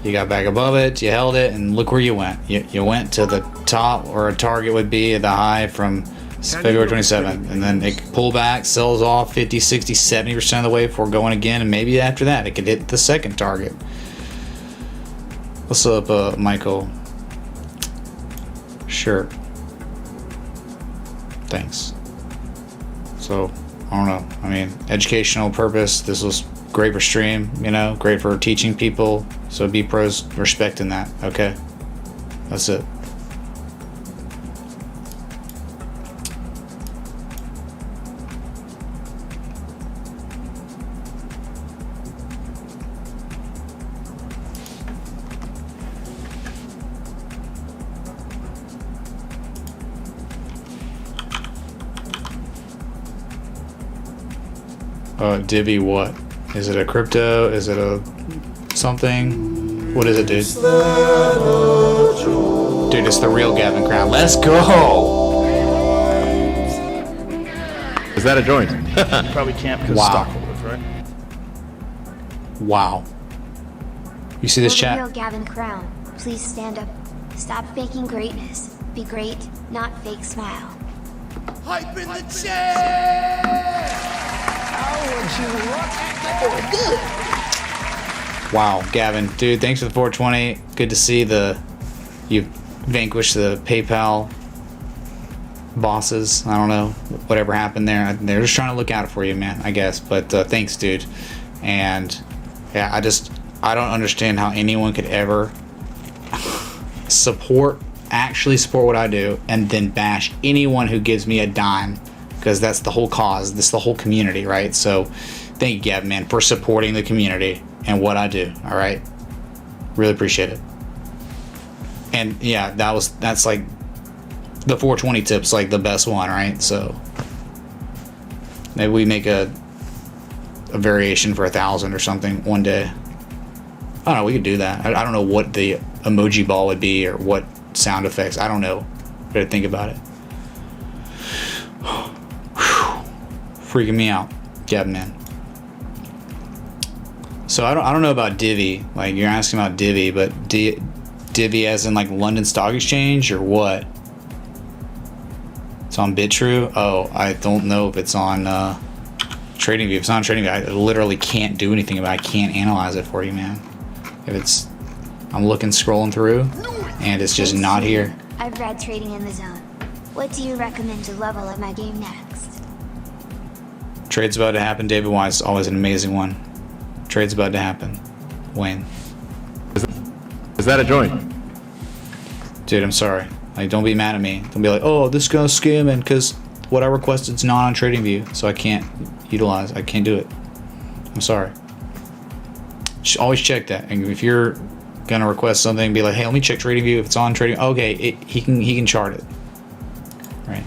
You got back above it, you held it, and look where you went. You went to the top where a target would be at the high from February 27th. And then it pulled back, sells off 50, 60, 70% of the way before going again. And maybe after that, it could hit the second target. What's up, Michael? Sure. Thanks. So, I don't know. I mean, educational purpose. This was great for stream, you know, great for teaching people. So be pros respecting that. Okay. That's it. Divi what? Is it a crypto? Is it a something? What is it, dude? Dude, it's the real Gavin Crown. Let's go! Is that a joint? Probably can't because Wow. stockholders, right? Wow. You see this Will the chat? real Gavin Crown, please stand up. Stop faking greatness. Be great, not fake smile. Hype in the chat! Wow, Gavin, dude, thanks for the 420. Good to see you vanquished the PayPal bosses. I don't know whatever happened there. They're just trying to look out for you, man, I guess. But thanks, dude. And yeah, I don't understand how anyone could ever actually support what I do and then bash anyone who gives me a dime, because that's the whole cause. This is the whole community, right? So thank you, Gavin, man, for supporting the community and what I do. All right, really appreciate it. And yeah, that's like the 420 tip's like the best one, right? So maybe we make a variation for 1,000 or something one day. I don't know, we could do that. I don't know what the emoji ball would be or what sound effects. I don't know. Better think about it. Freaking me out, Gavin, man. So I don't know about Divi. Like, you're asking about Divi, but Divi as in like London Stock Exchange or what? It's on BitTrue. Oh, I don't know if it's on TradingView. If it's on TradingView, I literally can't do anything about it. I can't analyze it for you, man. If it's, I'm looking, scrolling through, and it's just not here. I've read Trading in the Zone. What do you recommend to level up my game next? Trade's about to happen. David Wise, always an amazing one. Trade's about to happen. Wayne. Is that a joint? Dude, I'm sorry. Like, don't be mad at me. Don't be like, oh, this guy's scamming because what I requested is not on TradingView, so I can't utilize. I can't do it. I'm sorry. Always check that. And if you're gonna request something, be like, hey, let me check TradingView. If it's on Trading, okay, he can chart it. Right.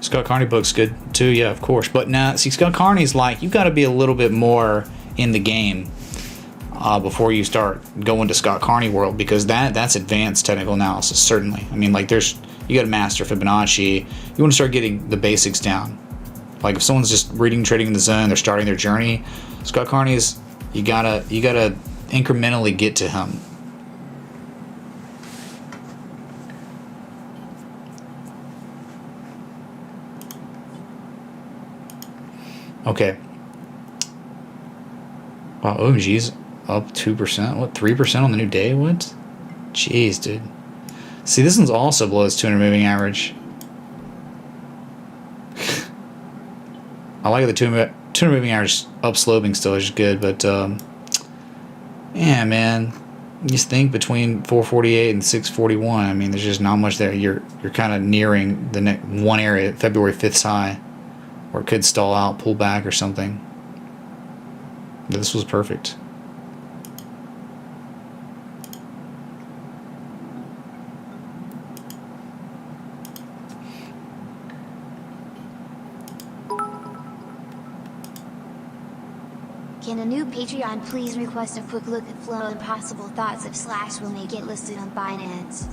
Scott Carney book's good too, yeah, of course. But now, see, Scott Carney's like, you've got to be a little bit more in the game before you start going to Scott Carney world, because that's advanced technical analysis, certainly. I mean, like, you got to master Fibonacci. You want to start getting the basics down. Like if someone's just reading trading in the zone, they're starting their journey. Scott Carney's, you gotta incrementally get to him. Okay. Wow, OMG's up 2%. What, 3% on the new day? What? Jeez, dude. See, this one's also below its 200 moving average. I like the 200 moving average up sloping still, which is good, but yeah, man. You just think between 448 and 641, I mean, there's just not much there. You're kind of nearing the next one area, February 5th's high, or it could stall out, pull back or something. This was perfect. Can a new Patreon please request a quick look at flow and possible thoughts if Slash will make it listed on Binance?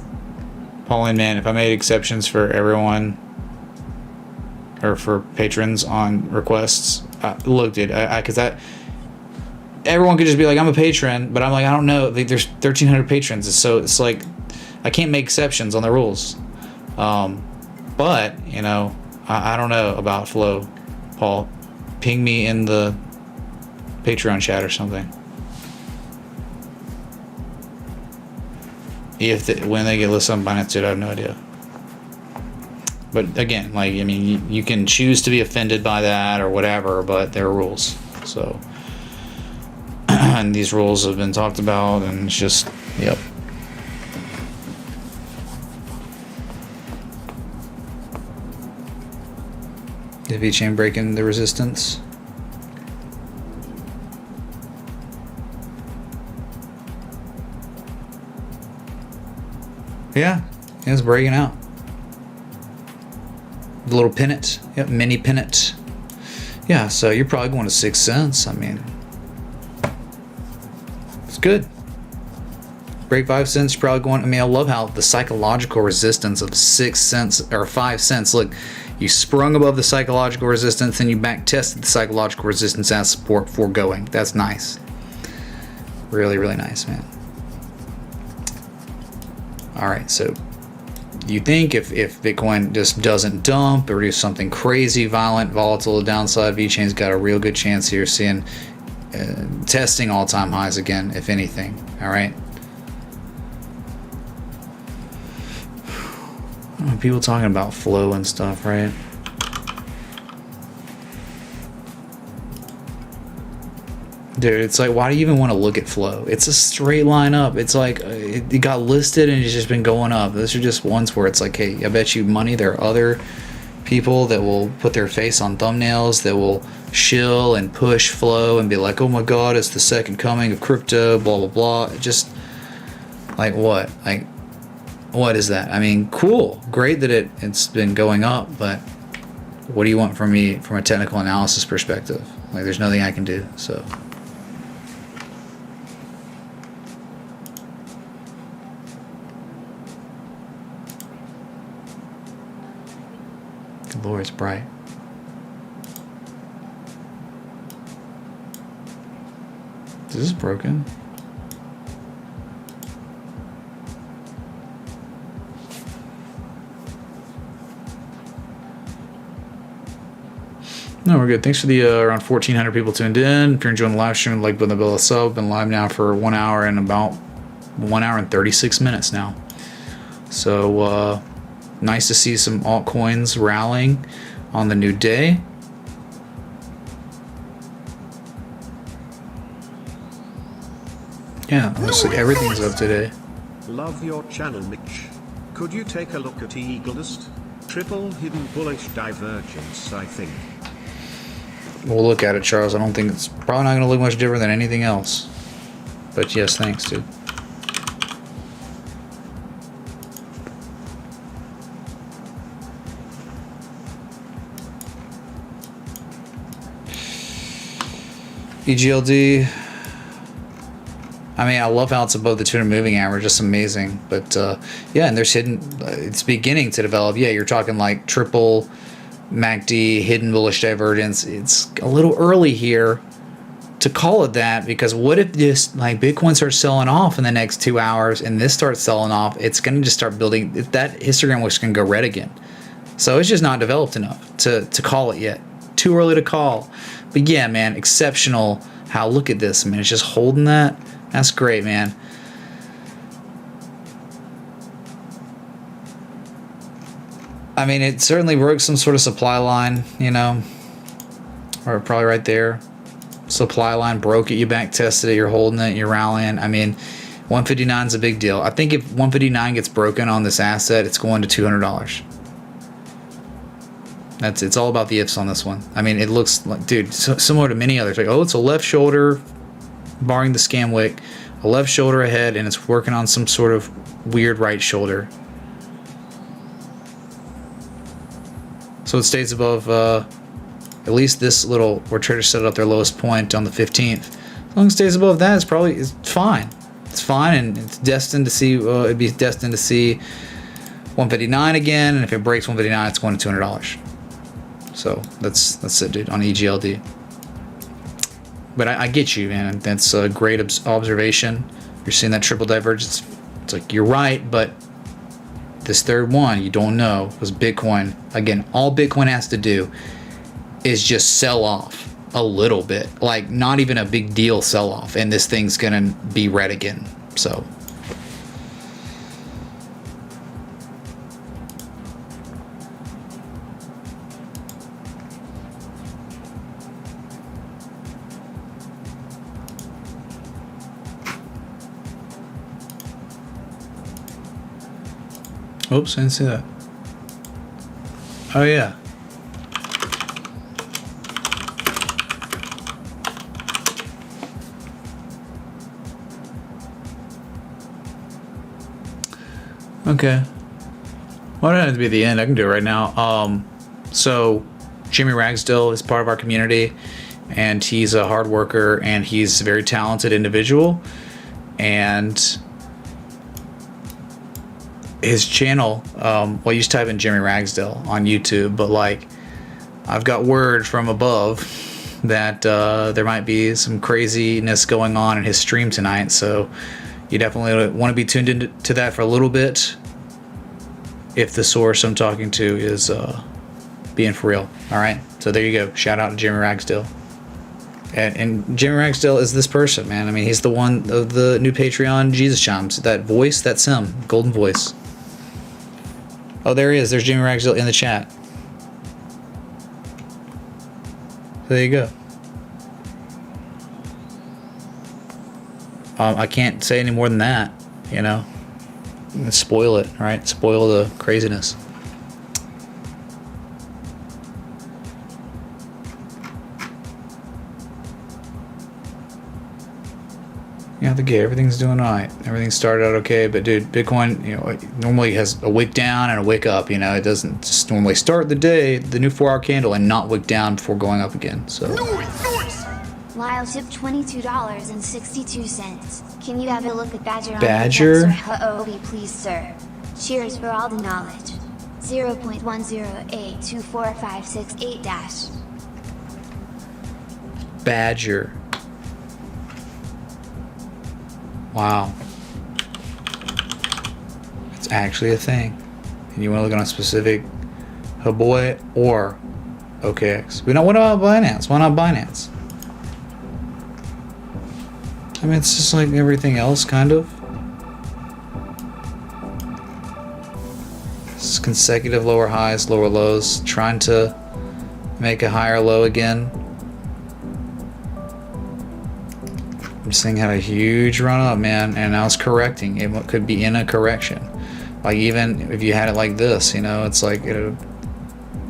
Pauline, man, if I made exceptions for everyone or for patrons on requests, look, dude, because that everyone could just be like, I'm a patron, but I'm like, I don't know. There's 1,300 patrons, so it's like I can't make exceptions on the rules. But you know, I don't know about flow. Paul, ping me in the Patreon chat or something. When they get listed on Binance, dude, I have no idea. But again, like, I mean, you can choose to be offended by that or whatever, but there are rules. So, and these rules have been talked about, and it's just, yep. The V-chain breaking the resistance. Yeah, it's breaking out. The little pennant, yep, mini pennant. Yeah, so you're probably going to 6 cents. I mean, it's good. Break 5 cents, you're probably going. I mean, I love how the psychological resistance of 6 cents or 5 cents. Look, you sprung above the psychological resistance, and you back tested the psychological resistance as support before going. That's nice. Really, really nice, man. All right, so you think if Bitcoin just doesn't dump or do something crazy, violent, volatile, downside, VeChain's got a real good chance here seeing testing all-time highs again, if anything. All right. People talking about flow and stuff, right? Dude, it's like, why do you even want to look at flow? It's a straight line up. It's like it got listed and it's just been going up. Those are just ones where it's like, hey, I bet you money there are other people that will put their face on thumbnails that will shill and push flow and be like, oh my god, it's the second coming of crypto, blah blah blah. Just like what? Like what is that? I mean, cool, great that it's been going up, but what do you want from me from a technical analysis perspective? Like, there's nothing I can do. So. Good Lord, it's bright. Is this broken? No, we're good. Thanks for the around 1,400 people tuned in. If you're enjoying the live stream, like button the bell, sub. Been live now for 1 hour and about 1 hour and 36 minutes now. So nice to see some altcoins rallying on the new day. Yeah, honestly, everything's up today. Love your channel, Mitch. Could you take a look at Eagledust? Triple hidden bullish divergence, I think. We'll look at it, Charles. I don't think it's probably not going to look much different than anything else. But yes, thanks, dude. EGLD. I mean, I love how it's above the 200 moving average. Just amazing. But yeah, and there's hidden. It's beginning to develop. Yeah, you're talking like triple MACD, hidden bullish divergence. It's a little early here to call it that, because what if this, like, Bitcoin starts selling off in the next 2 hours and this starts selling off? It's going to just start building. That histogram was going to go red again. So it's just not developed enough to call it yet. Too early to call. But yeah, man, exceptional. How, look at this, man. It's just holding that. That's great, man. I mean, it certainly broke some sort of supply line, you know, or probably right there. Supply line broke it, you back tested it, you're holding it, you're rallying. I mean, 159 is a big deal. I think if 159 gets broken on this asset, it's going to $200. It's all about the ifs on this one. I mean, it looks like, dude, similar to many others. Like, oh, it's a left shoulder, barring the scam wick, a left shoulder ahead, and it's working on some sort of weird right shoulder. So it stays above at least this little, where traders set up their lowest point on the 15th. As long as it stays above that, it's fine. It's fine, and it's destined to see. It'd be destined to see 159 again, and if it breaks 159, it's going to $200. So that's it, dude, on EGLD. But I get you, man. That's a great observation. You're seeing that triple divergence. It's like, you're right, but this third one, you don't know, because Bitcoin, again, all Bitcoin has to do is just sell off a little bit, like not even a big deal sell off, and this thing's gonna be red again. So oops, I didn't see that. Oh yeah. Okay. Well, it doesn't have to be the end. I can do it right now. So Jimmy Ragsdale is part of our community, and he's a hard worker, and he's a very talented individual. And his channel, well, you just type in Jimmy Ragsdale on YouTube, but like, I've got word from above that there might be some craziness going on in his stream tonight, so you definitely want to be tuned into that for a little bit if the source I'm talking to is being for real. All right, so there you go. Shout out to Jimmy Ragsdale. And Jimmy Ragsdale is this person, man. I mean, he's the one of the new Patreon Jesus Chimes. That voice, that's him. Golden voice. Oh, there he is. There's Jimmy Ragsdale in the chat. There you go. I can't say any more than that, you know. Spoil it, right? Spoil the craziness. Yeah, the gate, everything's doing all right. Everything started out okay, but dude, Bitcoin, you know, it normally has a wick down and a wick up. You know, it doesn't just normally start the day, the new 4-hour candle, and not wick down before going up again. So. Lyle tipped $22.62. Can you have a look at Badger? Badger? Hooby, please, sir. Cheers for all the knowledge. 0.10824568-. Badger. Wow. It's actually a thing. And you want to look on a specific Haboy or OKX. What about Binance? Why not Binance? I mean, it's just like everything else, kind of. It's consecutive lower highs, lower lows, trying to make a higher low again. This thing had a huge run up, man, and now it's correcting. It could be in a correction. Like, even if you had it like this, you know, it's like a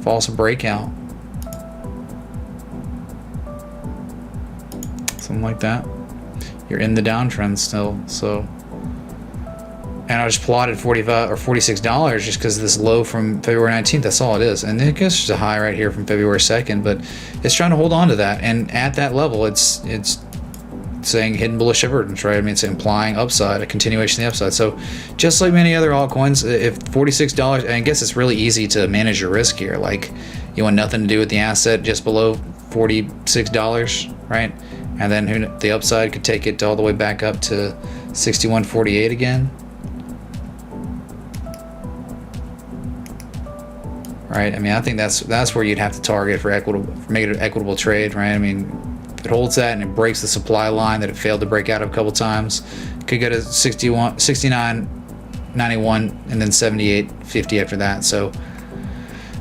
false breakout. Something like that. You're in the downtrend still, so. And I just plotted $45 or $46 just because of this low from February 19th. That's all it is. And it gets just a high right here from February 2nd, but it's trying to hold on to that. And at that level, it's saying hidden bullish divergence, right? I mean, it's implying upside, a continuation of the upside. So just like many other altcoins, if $46, and I guess it's really easy to manage your risk here. Like, you want nothing to do with the asset just below $46, right? And then the upside could take it all the way back up to 61.48 again. Right? I mean, I think that's where you'd have to target for make it an equitable trade, right? I mean, if it holds that and it breaks the supply line that it failed to break out of a couple times, it could go to 69.91 and then 78.50 after that. So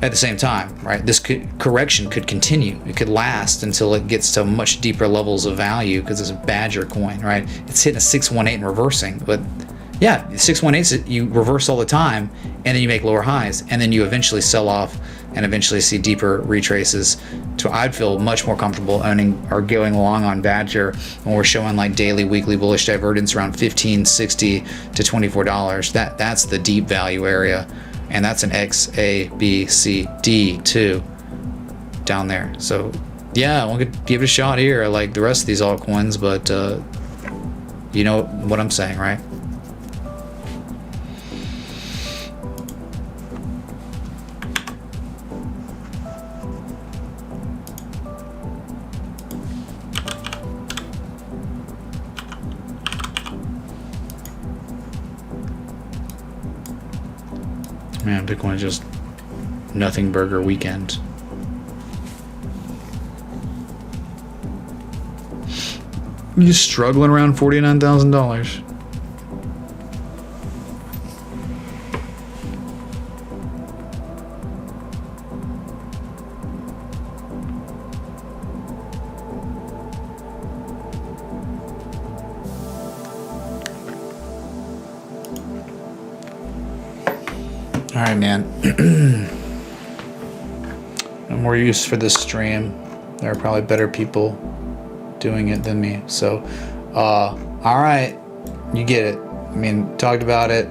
at the same time, right, this correction could continue. It could last until it gets to much deeper levels of value because it's a Badger coin, right? It's hitting a 618 and reversing, but yeah, 618s you reverse all the time, and then you make lower highs, and then you eventually sell off and eventually see deeper retraces. So I'd feel much more comfortable owning or going long on Badger when we're showing like daily, weekly bullish divergence around $15.60 to $24. That's the deep value area, and that's an X, A, B, C, D too down there. So yeah, we could give it a shot here like the rest of these altcoins, but you know what I'm saying, right? Man, Bitcoin is just nothing burger weekend. You're just struggling around $49,000. All right, man. No more use for this stream. There are probably better people doing it than me. So, all right, you get it. I mean, talked about it.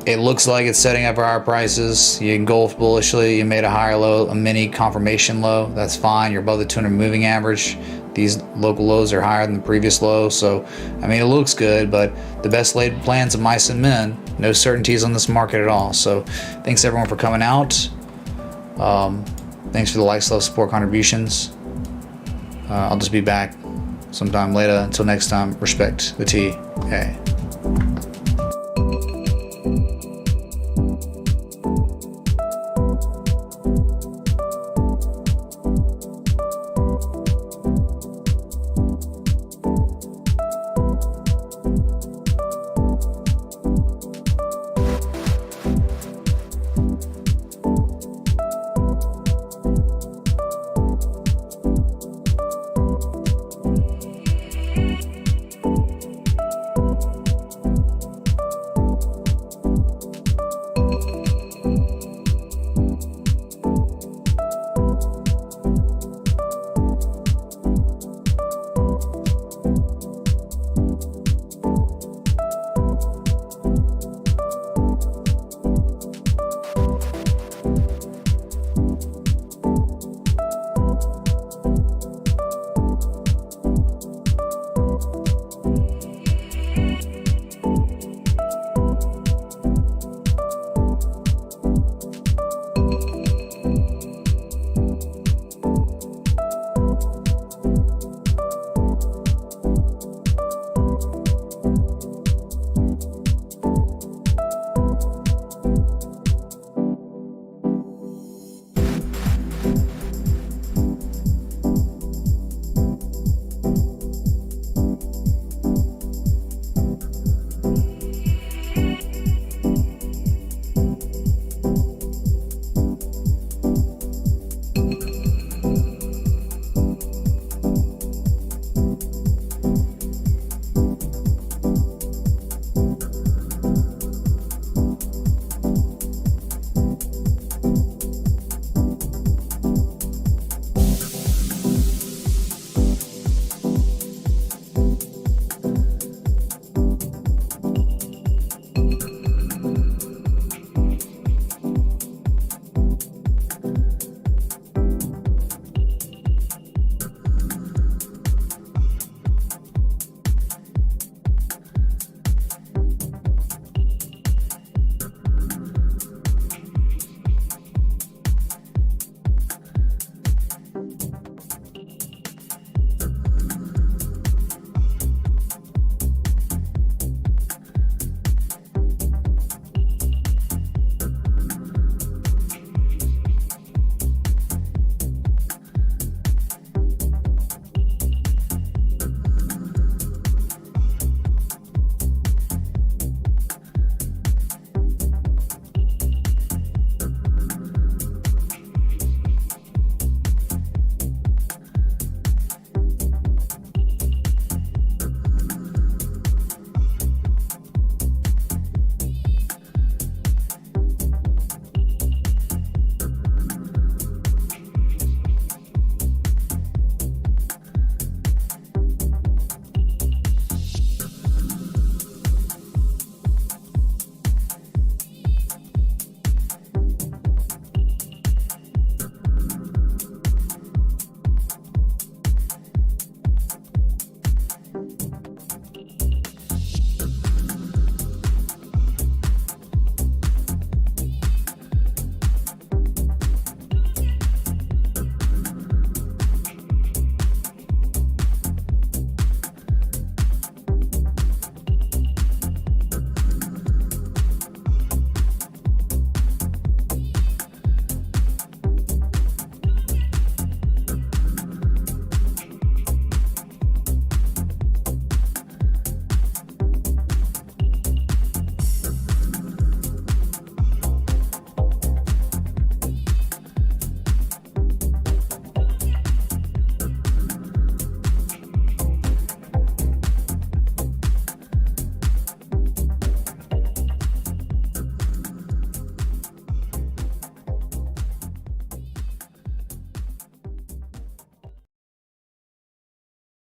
It looks like it's setting up for higher prices. You engulfed bullishly. You made a higher low, a mini confirmation low. That's fine. You're above the 200 moving average. These local lows are higher than the previous low. So, I mean, it looks good, but the best laid plans of mice and men. No certainties on this market at all. So, thanks everyone for coming out. Thanks for the likes, love, support, contributions. I'll just be back sometime later. Until next time, respect the T. Hey.